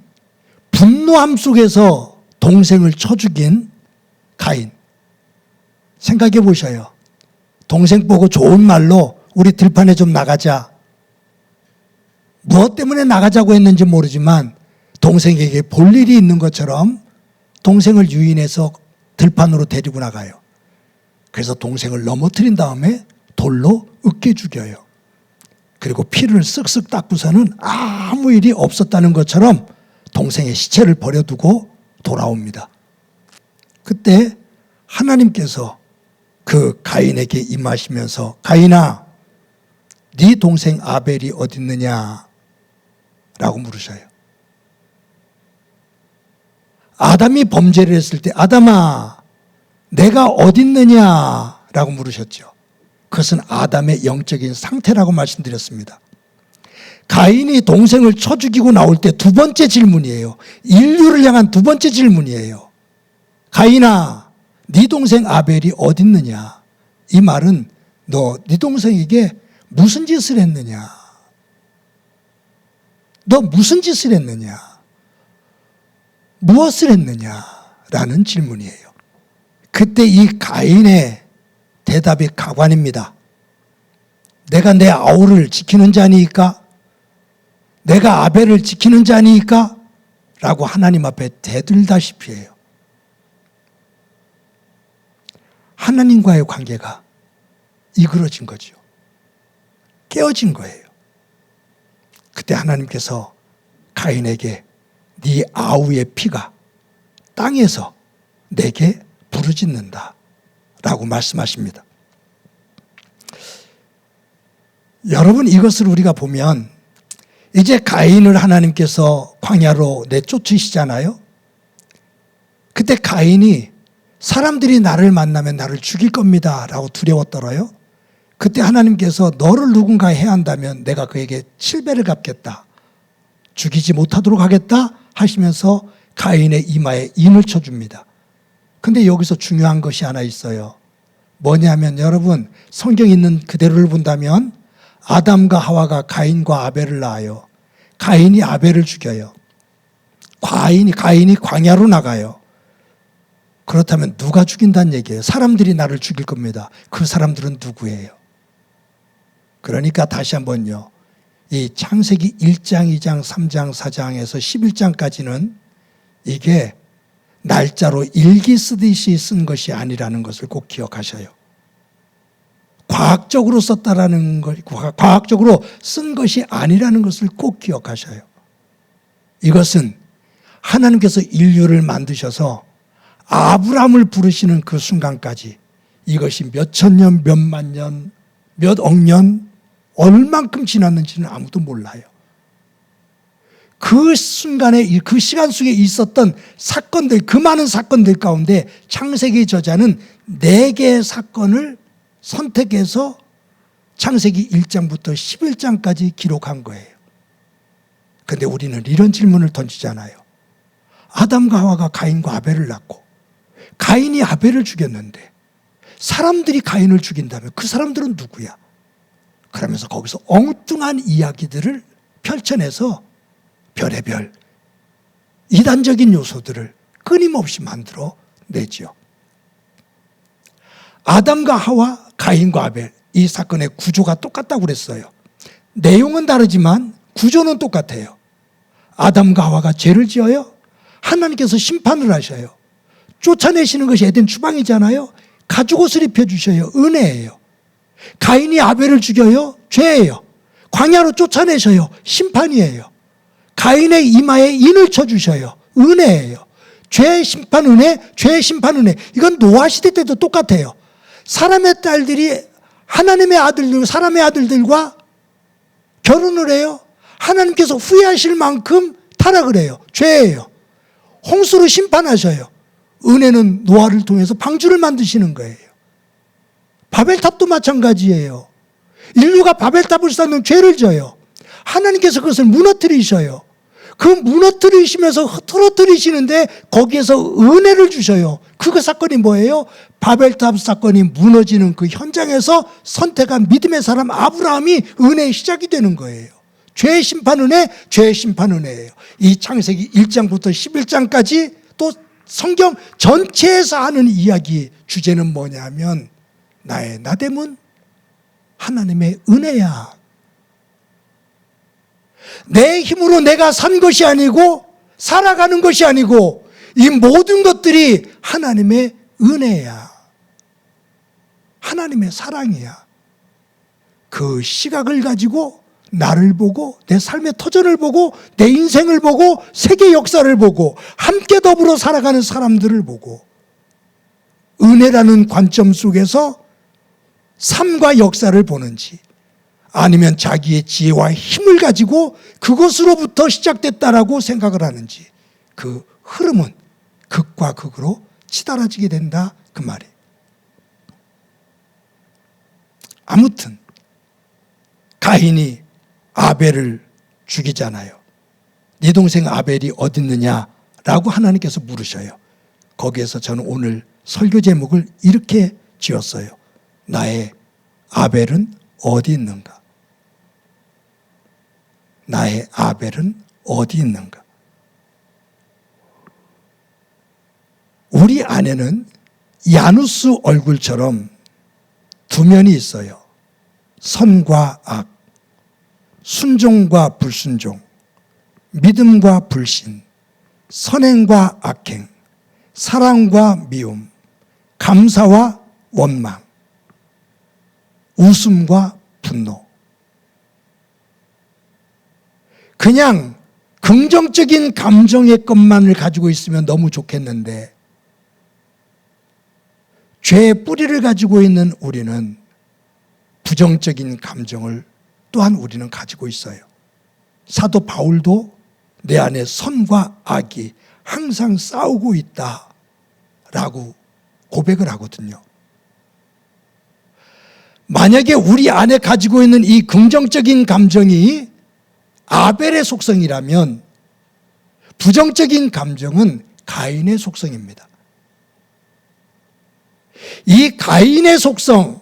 분노함 속에서 동생을 쳐 죽인 가인, 생각해 보셔요. 동생 보고 좋은 말로 우리 들판에 좀 나가자. 무엇 때문에 나가자고 했는지 모르지만 동생에게 볼 일이 있는 것처럼 동생을 유인해서 들판으로 데리고 나가요. 그래서 동생을 넘어뜨린 다음에 돌로 으깨 죽여요. 그리고 피를 쓱쓱 닦고서는 아무 일이 없었다는 것처럼 동생의 시체를 버려두고 돌아옵니다. 그때 하나님께서 그 가인에게 임하시면서 가인아, 네 동생 아벨이 어디 있느냐? 라고 물으셔요. 아담이 범죄를 했을 때 아담아, 내가 어디 있느냐? 라고 물으셨죠. 그것은 아담의 영적인 상태라고 말씀드렸습니다. 가인이 동생을 쳐 죽이고 나올 때 두 번째 질문이에요. 인류를 향한 두 번째 질문이에요. 가인아, 네 동생 아벨이 어디 있느냐? 이 말은 너 네 동생에게 무슨 짓을 했느냐? 너 무슨 짓을 했느냐? 무엇을 했느냐? 라는 질문이에요. 그때 이 가인의 대답이 가관입니다. 내가 내 아우를 지키는 자니까? 내가 아벨을 지키는 자니까? 라고 하나님 앞에 대들다시피 해요. 하나님과의 관계가 이그러진 거죠. 깨어진 거예요. 그때 하나님께서 가인에게 네 아우의 피가 땅에서 내게 부르짖는다 라고 말씀하십니다. 여러분, 이것을 우리가 보면 이제 가인을 하나님께서 광야로 내쫓으시잖아요. 그때 가인이 사람들이 나를 만나면 나를 죽일 겁니다 라고 두려웠더라요. 그때 하나님께서 너를 누군가 해야 한다면 내가 그에게 7배를 갚겠다, 죽이지 못하도록 하겠다 하시면서 가인의 이마에 인을 쳐줍니다. 근데 여기서 중요한 것이 하나 있어요. 뭐냐면 여러분, 성경에 있는 그대로를 본다면 아담과 하와가 가인과 아벨을 낳아요. 가인이 아벨을 죽여요. 가인이 광야로 나가요. 그렇다면 누가 죽인다는 얘기예요? 사람들이 나를 죽일 겁니다. 그 사람들은 누구예요? 그러니까 다시 한번요, 이 창세기 1장, 2장, 3장, 4장에서 11장까지는 이게 날짜로 일기 쓰듯이 쓴 것이 아니라는 것을 꼭 기억하셔요. 과학적으로 썼다라는 걸, 과학적으로 쓴 것이 아니라는 것을 꼭 기억하셔요. 이것은 하나님께서 인류를 만드셔서 아브라함을 부르시는 그 순간까지 이것이 몇천 년, 몇만 년, 몇 억 년, 얼만큼 지났는지는 아무도 몰라요. 그 순간에, 그 시간 속에 있었던 사건들, 그 많은 사건들 가운데 창세기 저자는 4개의 사건을 선택해서 창세기 1장부터 11장까지 기록한 거예요. 그런데 우리는 이런 질문을 던지잖아요. 아담과 하와가 가인과 아벨을 낳고 가인이 아벨을 죽였는데 사람들이 가인을 죽인다면 그 사람들은 누구야? 그러면서 거기서 엉뚱한 이야기들을 펼쳐내서 별의별 이단적인 요소들을 끊임없이 만들어 내지요. 아담과 하와, 가인과 아벨, 이 사건의 구조가 똑같다고 그랬어요. 내용은 다르지만 구조는 똑같아요. 아담과 하와가 죄를 지어요. 하나님께서 심판을 하셔요. 쫓아내시는 것이 에덴 추방이잖아요. 가죽옷을 입혀주셔요. 은혜예요. 가인이 아벨을 죽여요. 죄예요. 광야로 쫓아내셔요. 심판이에요. 가인의 이마에 인을 쳐주셔요. 은혜예요. 죄 심판 은혜, 죄 심판 은혜. 이건 노아 시대 때도 똑같아요. 사람의 딸들이 하나님의 아들들, 사람의 아들들과 결혼을 해요. 하나님께서 후회하실 만큼 타락을 해요. 죄예요. 홍수로 심판하셔요. 은혜는 노아를 통해서 방주를 만드시는 거예요. 바벨탑도 마찬가지예요. 인류가 바벨탑을 쌓는 죄를 져요. 하나님께서 그것을 무너뜨리셔요. 그 무너뜨리시면서 흐트러뜨리시는데 거기에서 은혜를 주셔요. 그 사건이 뭐예요? 바벨탑 사건이 무너지는 그 현장에서 선택한 믿음의 사람 아브라함이 은혜의 시작이 되는 거예요. 죄의 심판 은혜, 죄의 심판 은혜예요. 이 창세기 1장부터 11장까지 또 성경 전체에서 하는 이야기 주제는 뭐냐면 나의 나됨은 하나님의 은혜야. 내 힘으로 내가 산 것이 아니고 살아가는 것이 아니고 이 모든 것들이 하나님의 은혜야. 하나님의 사랑이야. 그 시각을 가지고 나를 보고 내 삶의 터전을 보고 내 인생을 보고 세계 역사를 보고 함께 더불어 살아가는 사람들을 보고 은혜라는 관점 속에서 삶과 역사를 보는지 아니면 자기의 지혜와 힘을 가지고 그것으로부터 시작됐다라고 생각을 하는지 그 흐름은 극과 극으로 치달아지게 된다 그 말이에요. 아무튼 가인이 아벨을 죽이잖아요. 네 동생 아벨이 어디 있느냐라고 하나님께서 물으셔요. 거기에서 저는 오늘 설교 제목을 이렇게 지었어요. 나의 아벨은 어디 있는가? 나의 아벨은 어디 있는가? 우리 안에는 야누스 얼굴처럼 두 면이 있어요. 선과 악, 순종과 불순종, 믿음과 불신, 선행과 악행, 사랑과 미움, 감사와 원망, 웃음과 분노. 그냥 긍정적인 감정의 것만을 가지고 있으면 너무 좋겠는데 죄의 뿌리를 가지고 있는 우리는 부정적인 감정을 또한 우리는 가지고 있어요. 사도 바울도 내 안에 선과 악이 항상 싸우고 있다라고 고백을 하거든요. 만약에 우리 안에 가지고 있는 이 긍정적인 감정이 아벨의 속성이라면 부정적인 감정은 가인의 속성입니다. 이 가인의 속성,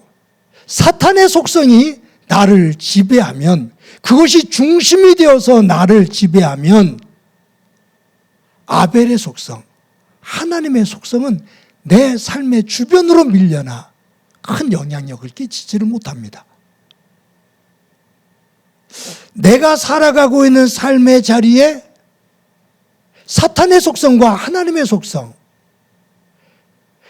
사탄의 속성이 나를 지배하면, 그것이 중심이 되어서 나를 지배하면 아벨의 속성, 하나님의 속성은 내 삶의 주변으로 밀려나 큰 영향력을 끼치지를 못합니다. 내가 살아가고 있는 삶의 자리에 사탄의 속성과 하나님의 속성,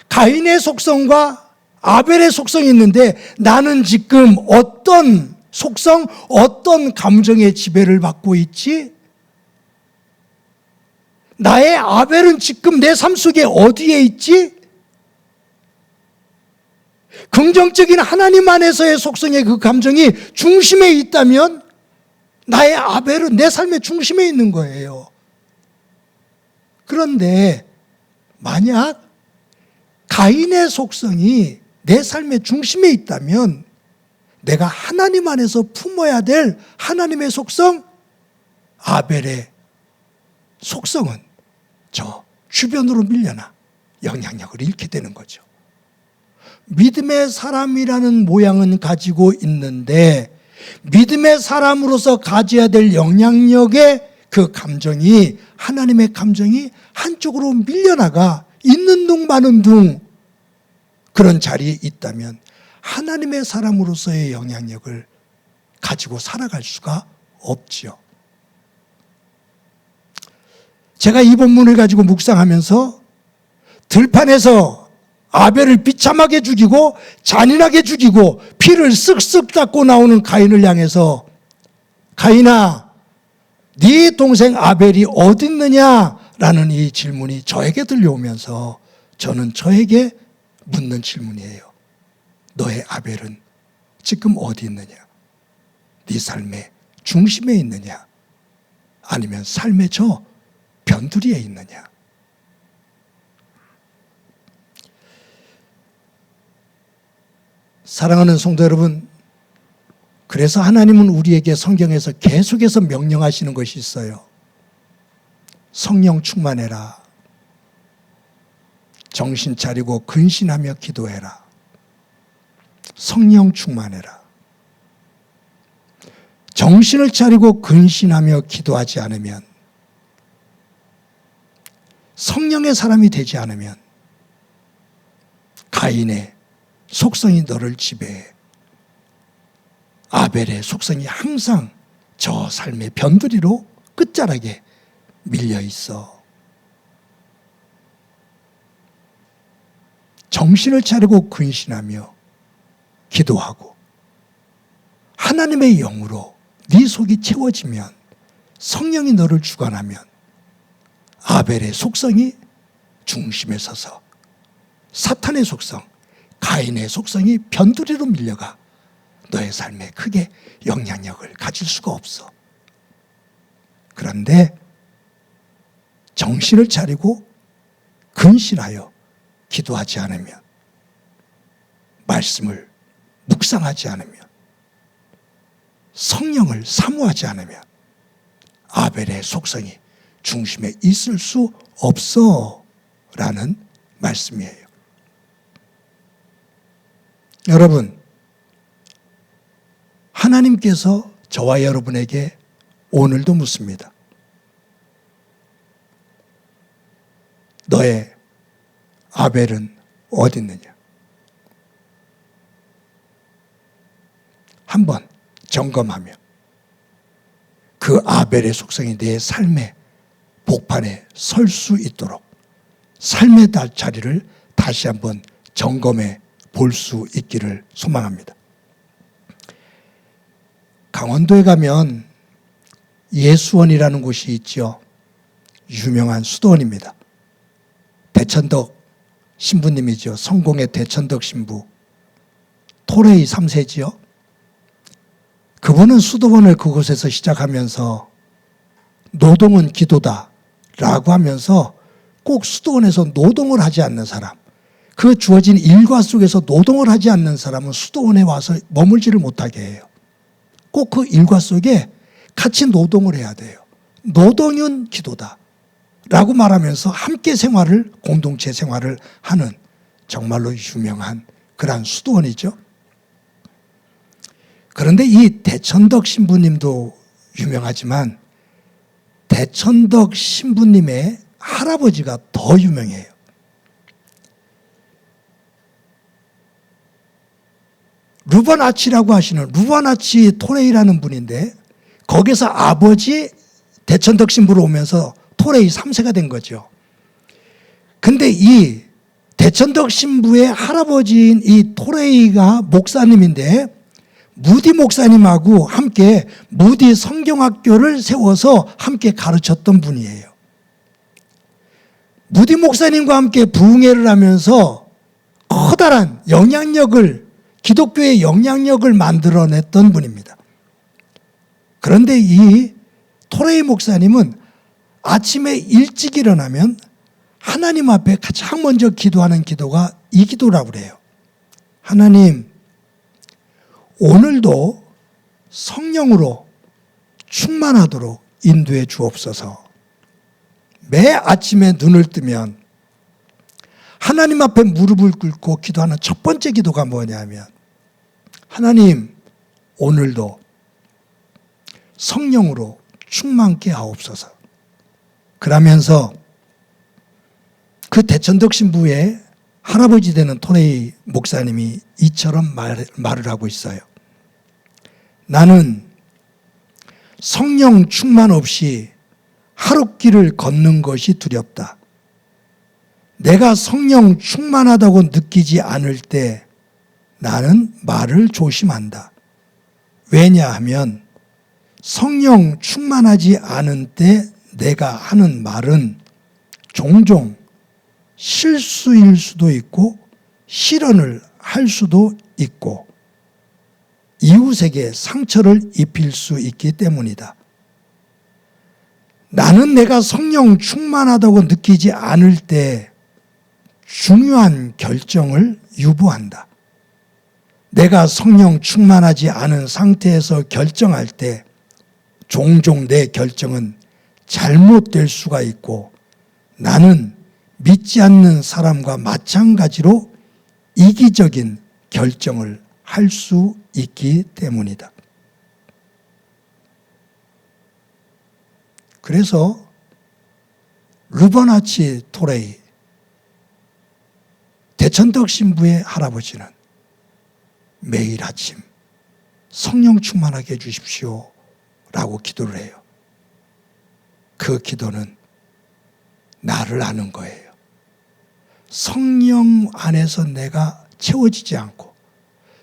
가인의 속성과 아벨의 속성이 있는데 나는 지금 어떤 속성, 어떤 감정의 지배를 받고 있지? 나의 아벨은 지금 내 삶 속에 어디에 있지? 긍정적인 하나님 안에서의 속성의 그 감정이 중심에 있다면 나의 아벨은 내 삶의 중심에 있는 거예요. 그런데 만약 가인의 속성이 내 삶의 중심에 있다면 내가 하나님 안에서 품어야 될 하나님의 속성, 아벨의 속성은 저 주변으로 밀려나 영향력을 잃게 되는 거죠. 믿음의 사람이라는 모양은 가지고 있는데 믿음의 사람으로서 가져야 될 영향력의 그 감정이, 하나님의 감정이 한쪽으로 밀려나가 있는 둥 마는 둥 그런 자리에 있다면 하나님의 사람으로서의 영향력을 가지고 살아갈 수가 없지요. 제가 이 본문을 가지고 묵상하면서 들판에서 아벨을 비참하게 죽이고 잔인하게 죽이고 피를 쓱쓱 닦고 나오는 가인을 향해서 가인아, 네 동생 아벨이 어디 있느냐라는 이 질문이 저에게 들려오면서 저는 저에게 묻는 질문이에요. 너의 아벨은 지금 어디 있느냐? 네 삶의 중심에 있느냐? 아니면 삶의 저 변두리에 있느냐? 사랑하는 성도 여러분, 그래서 하나님은 우리에게 성경에서 계속해서 명령하시는 것이 있어요. 성령 충만해라. 정신 차리고 근신하며 기도해라. 성령 충만해라. 정신을 차리고 근신하며 기도하지 않으면, 성령의 사람이 되지 않으면 가인의 속성이 너를 지배해. 아벨의 속성이 항상 저 삶의 변두리로 끝자락에 밀려 있어. 정신을 차리고 근신하며 기도하고 하나님의 영으로 네 속이 채워지면, 성령이 너를 주관하면 아벨의 속성이 중심에 서서 사탄의 속성, 가인의 속성이 변두리로 밀려가 너의 삶에 크게 영향력을 가질 수가 없어. 그런데 정신을 차리고 근신하여 기도하지 않으면, 말씀을 묵상하지 않으면, 성령을 사모하지 않으면 아벨의 속성이 중심에 있을 수 없어 라는 말씀이에요. 여러분, 하나님께서 저와 여러분에게 오늘도 묻습니다. 너의 아벨은 어디 있느냐? 한번 점검하며 그 아벨의 속성이 내 삶의 복판에 설 수 있도록 삶의 자리를 다시 한번 점검해 볼 수 있기를 소망합니다. 강원도에 가면 예수원이라는 곳이 있죠. 유명한 수도원입니다. 대천덕 신부님이죠. 성공의 대천덕 신부. 토레이 3세지요. 그분은 수도원을 그곳에서 시작하면서 노동은 기도다 라고 하면서 꼭 수도원에서 노동을 하지 않는 사람, 그 주어진 일과 속에서 노동을 하지 않는 사람은 수도원에 와서 머물지를 못하게 해요. 꼭 그 일과 속에 같이 노동을 해야 돼요. 노동은 기도다 라고 말하면서 함께 생활을, 공동체 생활을 하는 정말로 유명한 그러한 수도원이죠. 그런데 이 대천덕 신부님도 유명하지만 대천덕 신부님의 할아버지가 더 유명해요. 루바나치라고 하시는 루바나치 토레이라는 분인데 거기서 아버지 대천덕 신부로 오면서 토레이 3세가 된 거죠. 근데 이 대천덕 신부의 할아버지인 이 토레이가 목사님인데 무디 목사님하고 함께 무디 성경학교를 세워서 함께 가르쳤던 분이에요. 무디 목사님과 함께 부흥회를 하면서 커다란 영향력을, 기독교의 영향력을 만들어냈던 분입니다. 그런데 이 토레이 목사님은 아침에 일찍 일어나면 하나님 앞에 가장 먼저 기도하는 기도가 이 기도라고 그래요. 하나님, 오늘도 성령으로 충만하도록 인도해 주옵소서. 매 아침에 눈을 뜨면 하나님 앞에 무릎을 꿇고 기도하는 첫 번째 기도가 뭐냐면 하나님, 오늘도 성령으로 충만케 하옵소서. 그러면서 그 대천덕 신부의 할아버지 되는 토레이 목사님이 이처럼 말을 하고 있어요. 나는 성령 충만 없이 하룻길을 걷는 것이 두렵다. 내가 성령 충만하다고 느끼지 않을 때 나는 말을 조심한다. 왜냐하면 성령 충만하지 않은 때 내가 하는 말은 종종 실수일 수도 있고 실언을 할 수도 있고 이웃에게 상처를 입힐 수 있기 때문이다. 나는 내가 성령 충만하다고 느끼지 않을 때 중요한 결정을 유보한다. 내가 성령 충만하지 않은 상태에서 결정할 때 종종 내 결정은 잘못될 수가 있고 나는 믿지 않는 사람과 마찬가지로 이기적인 결정을 할 수 있기 때문이다. 그래서 루바나치 토레이 대천덕 신부의 할아버지는 매일 아침 성령 충만하게 해주십시오 라고 기도를 해요. 그 기도는 나를 아는 거예요. 성령 안에서 내가 채워지지 않고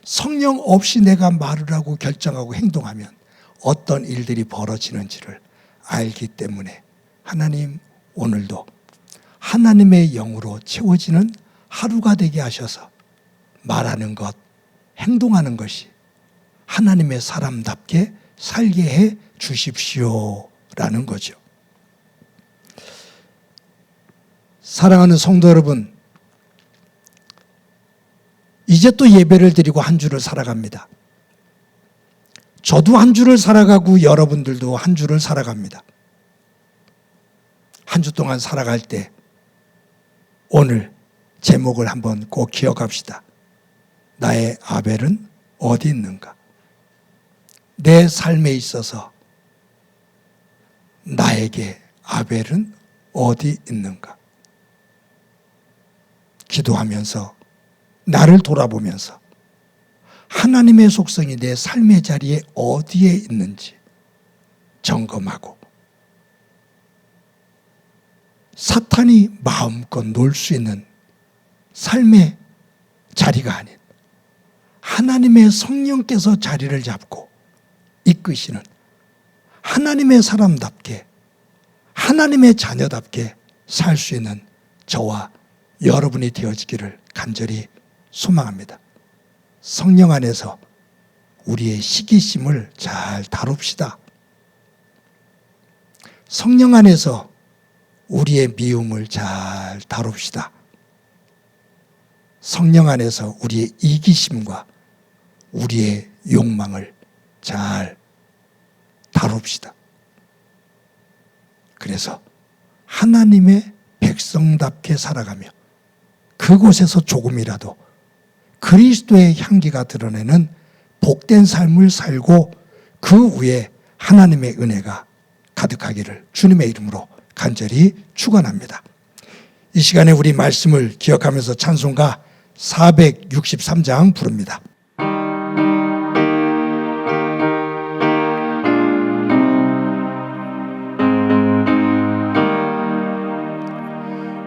성령 없이 내가 말을 하고 결정하고 행동하면 어떤 일들이 벌어지는지를 알기 때문에 하나님, 오늘도 하나님의 영으로 채워지는 하루가 되게 하셔서 말하는 것, 행동하는 것이 하나님의 사람답게 살게 해 주십시오라는 거죠. 사랑하는 성도 여러분, 이제 또 예배를 드리고 한 주를 살아갑니다. 저도 한 주를 살아가고 여러분들도 한 주를 살아갑니다. 한 주 동안 살아갈 때 오늘 제목을 한번 꼭 기억합시다. 나의 아벨은 어디 있는가? 내 삶에 있어서 나에게 아벨은 어디 있는가? 기도하면서 나를 돌아보면서 하나님의 속성이 내 삶의 자리에 어디에 있는지 점검하고 사탄이 마음껏 놀 수 있는 삶의 자리가 아닌 하나님의 성령께서 자리를 잡고 이끄시는 하나님의 사람답게, 하나님의 자녀답게 살 수 있는 저와 여러분이 되어지기를 간절히 소망합니다. 성령 안에서 우리의 시기심을 잘 다룹시다. 성령 안에서 우리의 미움을 잘 다룹시다. 성령 안에서 우리의 이기심과 우리의 욕망을 잘 다룹시다. 그래서 하나님의 백성답게 살아가며 그곳에서 조금이라도 그리스도의 향기가 드러내는 복된 삶을 살고 그 위에 하나님의 은혜가 가득하기를 주님의 이름으로 간절히 축원합니다. 이 시간에 우리 말씀을 기억하면서 찬송가 463장 부릅니다.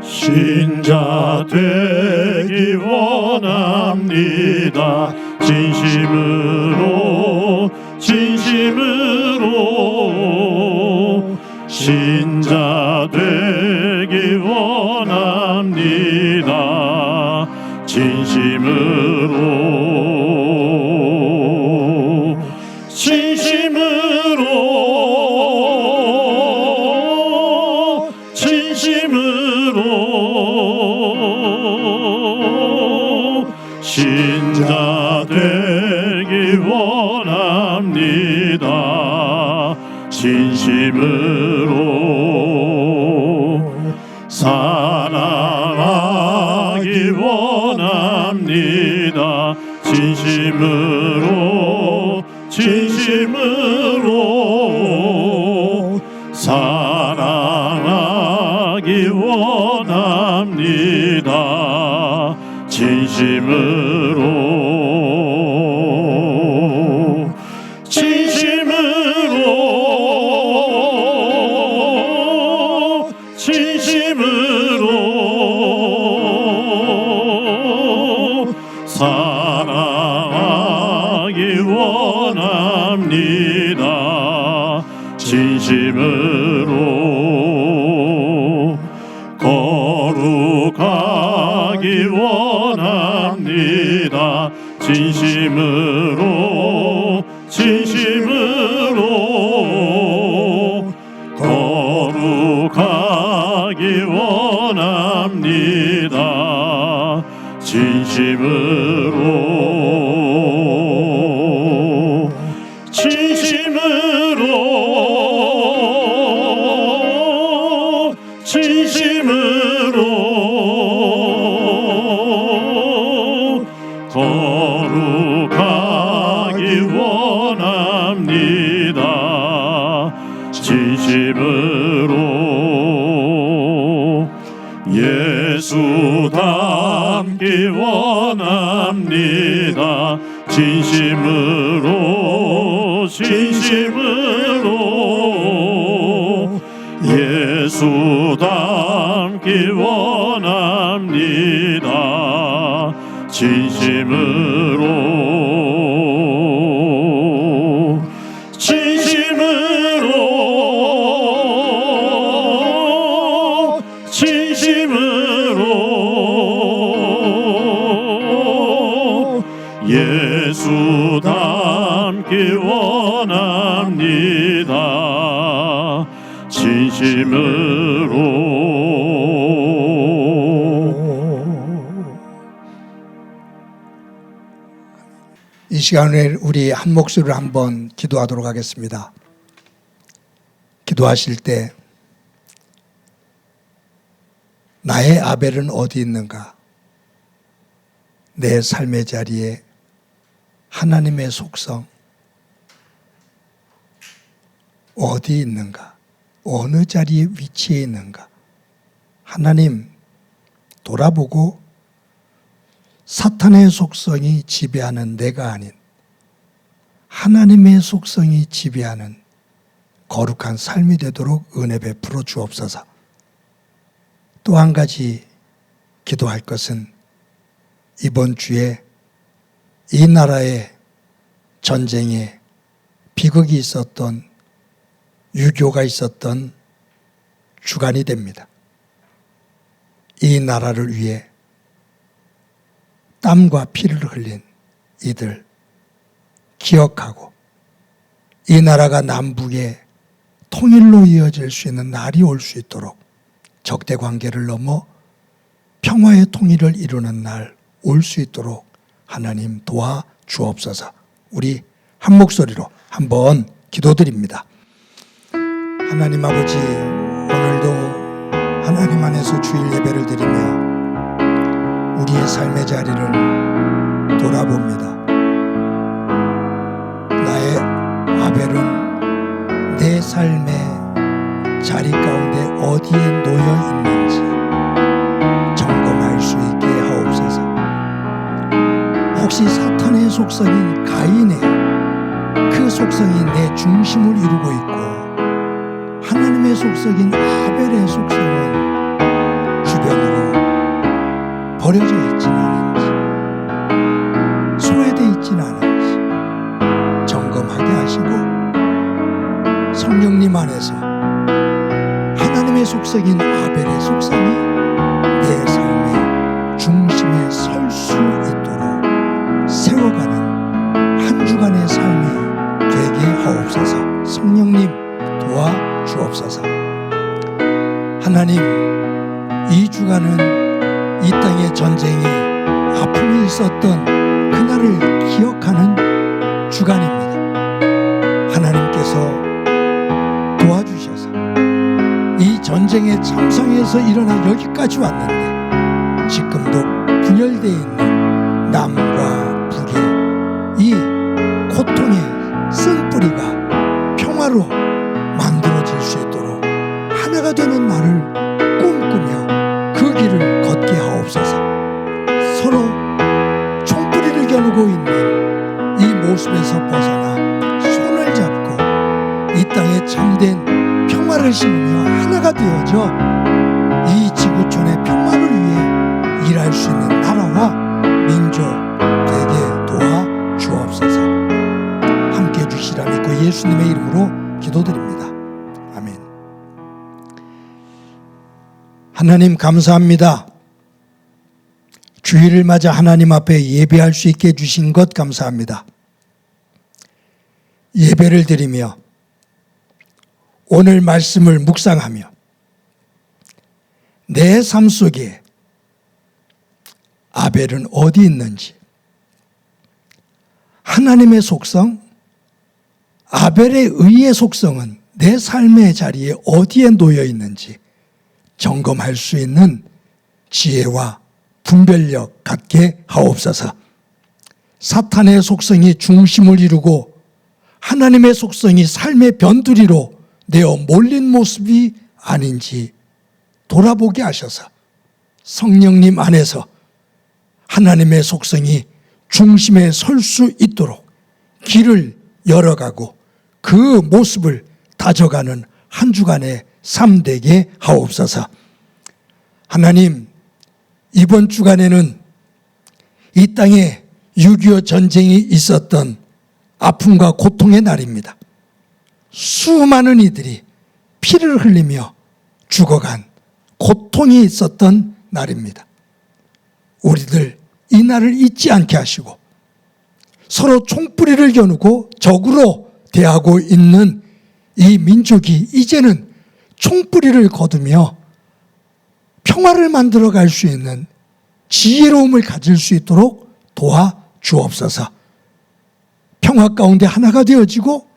신자 되기 원합니다. 진심으로 신자 되기 원합니다. 진심으로 신자 되기 원합니다. 진심으로 사랑하기 원합니다. 진심으로 사랑하기 원합니다. 진심으로 사랑하기 원합니다. 진심으로 거룩하기 원합니다. 진심으로 거룩하기 원합니다. 진심으로 거룩하기 원합니다. 진심으로 예수 닮기 원합니다. 진심으로 예수 닮기 원합니다. 진심으로 예수 닮기 원합니다. 진심으로. 이 시간에 우리 한 목소리로 한번 기도하도록 하겠습니다. 기도하실 때 나의 아벨은 어디 있는가? 내 삶의 자리에 하나님의 속성 어디 있는가? 어느 자리에 위치해 있는가? 하나님 돌아보고 사탄의 속성이 지배하는 내가 아닌 하나님의 속성이 지배하는 거룩한 삶이 되도록 은혜 베풀어 주옵소서. 또 한 가지 기도할 것은 이번 주에 이 나라의 전쟁에 비극이 있었던 유교가 있었던 주간이 됩니다. 이 나라를 위해 땀과 피를 흘린 이들 기억하고 이 나라가 남북의 통일로 이어질 수 있는 날이 올 수 있도록 적대 관계를 넘어 평화의 통일을 이루는 날 올 수 있도록 하나님 도와 주옵소서. 우리 한 목소리로 한번 기도드립니다. 하나님 아버지, 오늘도 하나님 안에서 주일 예배를 드리며 우리의 삶의 자리를 돌아봅니다. 나의 아벨은 내 삶의 자리 가운데 어디에 놓여 있는지 점검할 수 있게 하옵소서. 혹시 사탄의 속성인 가인의 그 속성이 내 중심을 이루고 있고 하나님의 속성인 아벨의 속성은 주변으로 버려져 있지는 않은지 소외되어 있지는 않은지 점검하게 하시고 성령님 안에서 하나님의 속성인 아벨의 속성이 내 삶의 중심에 설 수 있도록 세워가는 한 주간의 삶이 되게 하옵소서. 성령님 도와 주옵소서. 하나님, 이 주간은 이 땅의 전쟁이 아픔이 있었던 그날을 기억하는 주간입니다. 하나님께서 도와주셔서 이 전쟁의 참상에서 일어나 여기까지 왔는데 지금도 분열되어 있는 남과 북의 이 고통의 쓴뿌리가 평화로 만들어질 수 있도록 하나가 되는 날을 꿈꾸며 그 길을 걷게 하옵소서. 서로 총뿌리를 겨누고 있는 이 모습에서 벗어나 손을 잡고 이 땅에 참된 평화를 심으며 하나가 되어져 이 지구촌의 평화를 위해 일할 수 있는 나라와 민족 되게 도와 주옵소서. 함께 주시라 믿고 예수님의 이름으로 기도드립니다. 아멘. 하나님 감사합니다. 주일을 맞아 하나님 앞에 예배할 수 있게 해주신 것 감사합니다. 예배를 드리며 오늘 말씀을 묵상하며 내 삶 속에 아벨은 어디 있는지, 하나님의 속성, 아벨의 의의 속성은 내 삶의 자리에 어디에 놓여 있는지 점검할 수 있는 지혜와 분별력 갖게 하옵소서. 사탄의 속성이 중심을 이루고 하나님의 속성이 삶의 변두리로 내어 몰린 모습이 아닌지 돌아보게 하셔서 성령님 안에서 하나님의 속성이 중심에 설 수 있도록 길을 열어가고 그 모습을 다져가는 한 주간의 삶 되게 하옵소서. 하나님, 이번 주간에는 이 땅에 6.25 전쟁이 있었던 아픔과 고통의 날입니다. 수많은 이들이 피를 흘리며 죽어간 고통이 있었던 날입니다. 우리들 이 날을 잊지 않게 하시고 서로 총뿌리를 겨누고 적으로 대하고 있는 이 민족이 이제는 총뿌리를 거두며 평화를 만들어갈 수 있는 지혜로움을 가질 수 있도록 도와 주옵소서. 평화 가운데 하나가 되어지고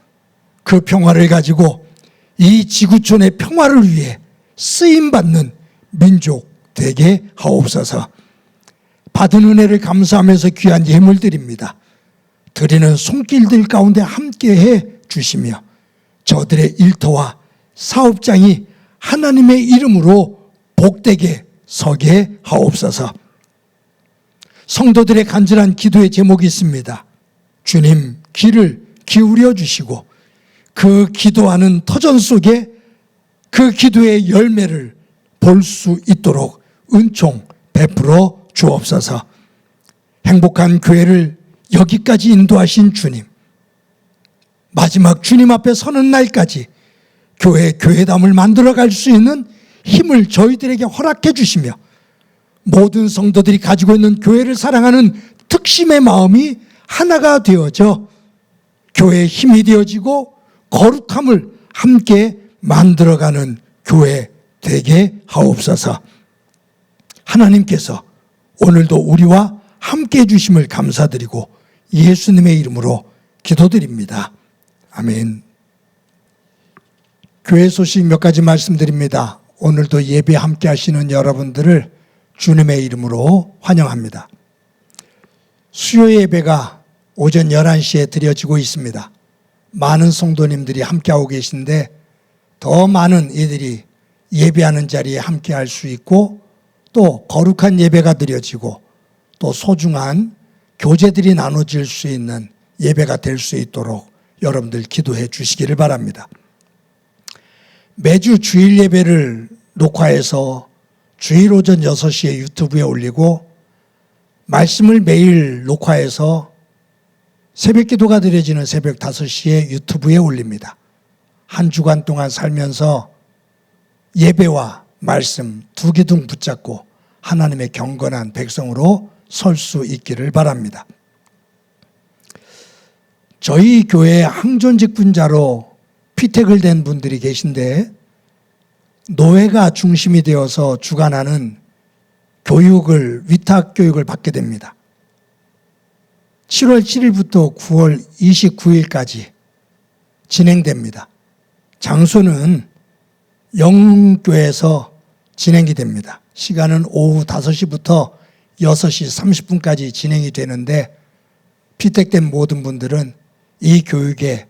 그 평화를 가지고 이 지구촌의 평화를 위해 쓰임받는 민족 되게 하옵소서. 받은 은혜를 감사하면서 귀한 예물 드립니다. 드리는 손길들 가운데 함께해 주시며 저들의 일터와 사업장이 하나님의 이름으로 복되게 서게 하옵소서. 성도들의 간절한 기도의 제목이 있습니다. 주님, 귀를 기울여 주시고 그 기도하는 터전 속에 그 기도의 열매를 볼 수 있도록 은총 베풀어 주옵소서. 행복한 교회를 여기까지 인도하신 주님, 마지막 주님 앞에 서는 날까지 교회담을 만들어갈 수 있는 힘을 저희들에게 허락해 주시며 모든 성도들이 가지고 있는 교회를 사랑하는 특심의 마음이 하나가 되어져 교회의 힘이 되어지고 거룩함을 함께 만들어가는 교회 되게 하옵소서. 하나님께서 오늘도 우리와 함께 해주심을 감사드리고 예수님의 이름으로 기도드립니다. 아멘. 교회 소식 몇 가지 말씀드립니다. 오늘도 예배 함께 하시는 여러분들을 주님의 이름으로 환영합니다. 수요 예배가 오전 11시에 드려지고 있습니다. 많은 성도님들이 함께하고 계신데 더 많은 이들이 예배하는 자리에 함께할 수 있고 또 거룩한 예배가 드려지고 또 소중한 교제들이 나눠질 수 있는 예배가 될 수 있도록 여러분들 기도해 주시기를 바랍니다. 매주 주일 예배를 녹화해서 주일 오전 6시에 유튜브에 올리고 말씀을 매일 녹화해서 새벽 기도가 드려지는 새벽 5시에 유튜브에 올립니다. 한 주간 동안 살면서 예배와 말씀 두 기둥 붙잡고 하나님의 경건한 백성으로 설 수 있기를 바랍니다. 저희 교회 항존직분자로 피택을 된 분들이 계신데 노회가 중심이 되어서 주관하는 교육을 위탁 교육을 받게 됩니다. 7월 7일부터 9월 29일까지 진행됩니다. 장소는 영교에서 진행이 됩니다. 시간은 오후 5시부터 6시 30분까지 진행이 되는데 피택된 모든 분들은 이 교육에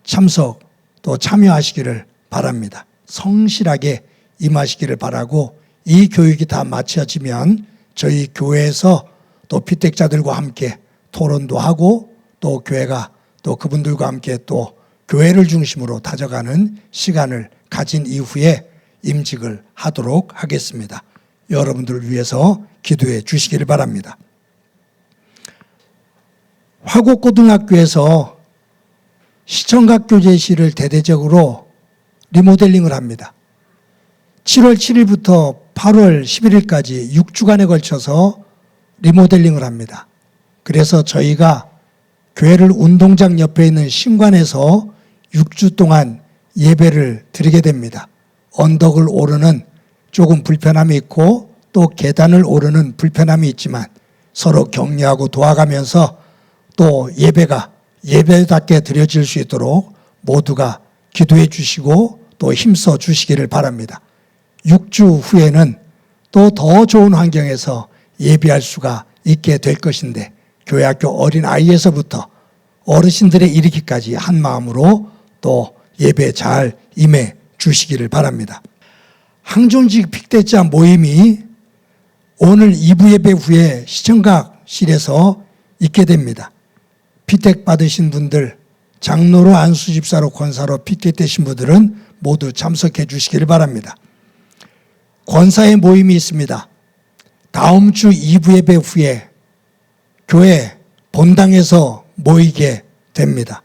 참석 또 참여하시기를 바랍니다. 성실하게 임하시기를 바라고 이 교육이 다 마쳐지면 저희 교회에서 또 피택자들과 함께 토론도 하고 또 교회가 또 그분들과 함께 또 교회를 중심으로 다져가는 시간을 가진 이후에 임직을 하도록 하겠습니다. 여러분들을 위해서 기도해 주시기를 바랍니다. 화곡고등학교에서 시청각 교재실을 대대적으로 리모델링을 합니다. 7월 7일부터 8월 11일까지 6주간에 걸쳐서 리모델링을 합니다. 그래서 저희가 교회를 운동장 옆에 있는 신관에서 6주 동안 예배를 드리게 됩니다. 언덕을 오르는 조금 불편함이 있고 또 계단을 오르는 불편함이 있지만 서로 격려하고 도와가면서 또 예배가 예배답게 드려질 수 있도록 모두가 기도해 주시고 또 힘써 주시기를 바랍니다. 6주 후에는 또 더 좋은 환경에서 예배할 수가 있게 될 것인데 교회학교 어린아이에서부터 어르신들에 이르기까지 한 마음으로 또 예배 잘 임해 주시기를 바랍니다. 항존직 픽대자 모임이 오늘 2부 예배 후에 시청각실에서 있게 됩니다. 피택 받으신 분들, 장로로 안수집사로 권사로 픽대되신 분들은 모두 참석해 주시기를 바랍니다. 권사의 모임이 있습니다. 다음 주 2부 예배 후에 교회 본당에서 모이게 됩니다.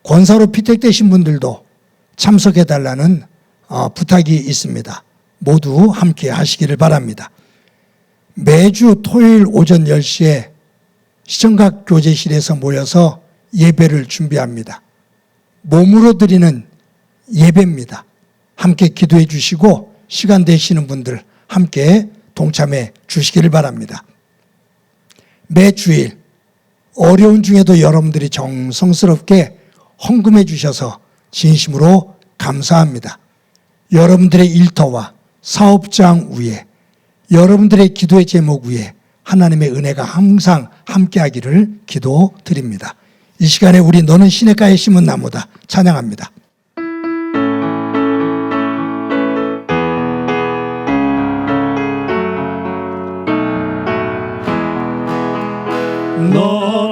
권사로 피택되신 분들도 참석해 달라는 부탁이 있습니다. 모두 함께 하시기를 바랍니다. 매주 토요일 오전 10시에 시청각 교제실에서 모여서 예배를 준비합니다. 몸으로 드리는 예배입니다. 함께 기도해 주시고 시간 되시는 분들 함께 동참해 주시기를 바랍니다. 매 주일 어려운 중에도 여러분들이 정성스럽게 헌금해 주셔서 진심으로 감사합니다. 여러분들의 일터와 사업장 위에 여러분들의 기도의 제목 위에 하나님의 은혜가 항상 함께하기를 기도드립니다. 이 시간에 우리 너는 시냇가에 심은 나무다 찬양합니다.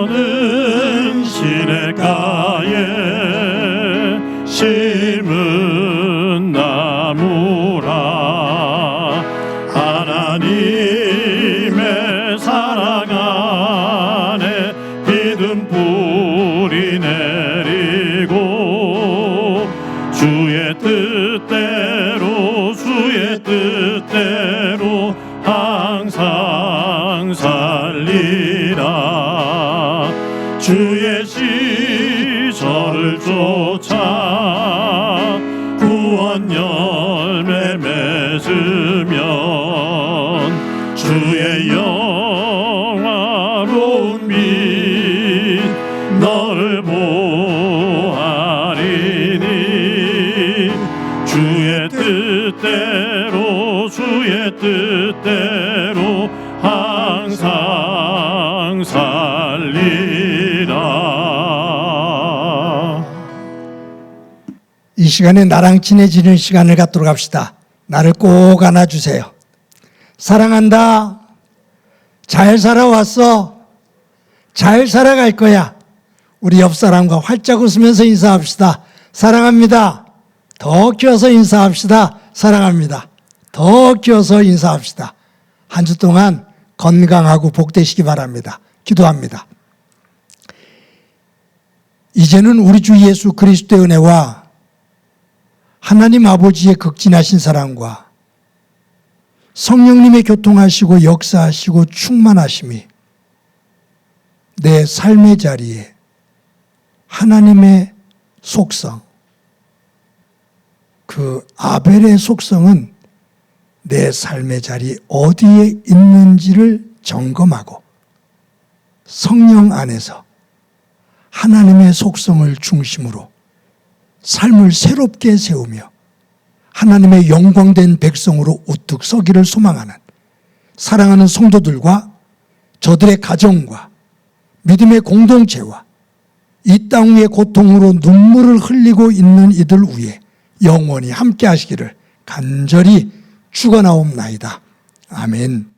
너는 시냇가에 심은 나무라 하나님의 사랑 안에 믿음 뿌리 내리고 주의 뜻 주의 시절을 쫓아 구원 열매 맺으면 주의 영화로운 빛 너를 보아리니 주의 뜻대로 항상 살리라. 이 시간에 나랑 친해지는 시간을 갖도록 합시다. 나를 꼭 안아주세요. 사랑한다. 잘 살아왔어. 잘 살아갈 거야. 우리 옆 사람과 활짝 웃으면서 인사합시다. 사랑합니다. 더 키워서 인사합시다. 사랑합니다. 더 키워서 인사합시다. 한 주 동안 건강하고 복되시기 바랍니다. 기도합니다. 이제는 우리 주 예수 그리스도의 은혜와 하나님 아버지의 극진하신 사랑과 성령님의 교통하시고 역사하시고 충만하심이 내 삶의 자리에 하나님의 속성, 그 아벨의 속성은 내 삶의 자리 어디에 있는지를 점검하고 성령 안에서 하나님의 속성을 중심으로 삶을 새롭게 세우며 하나님의 영광된 백성으로 우뚝 서기를 소망하는 사랑하는 성도들과 저들의 가정과 믿음의 공동체와 이 땅 위의 고통으로 눈물을 흘리고 있는 이들 위에 영원히 함께 하시기를 간절히 축원하옵나이다. 아멘.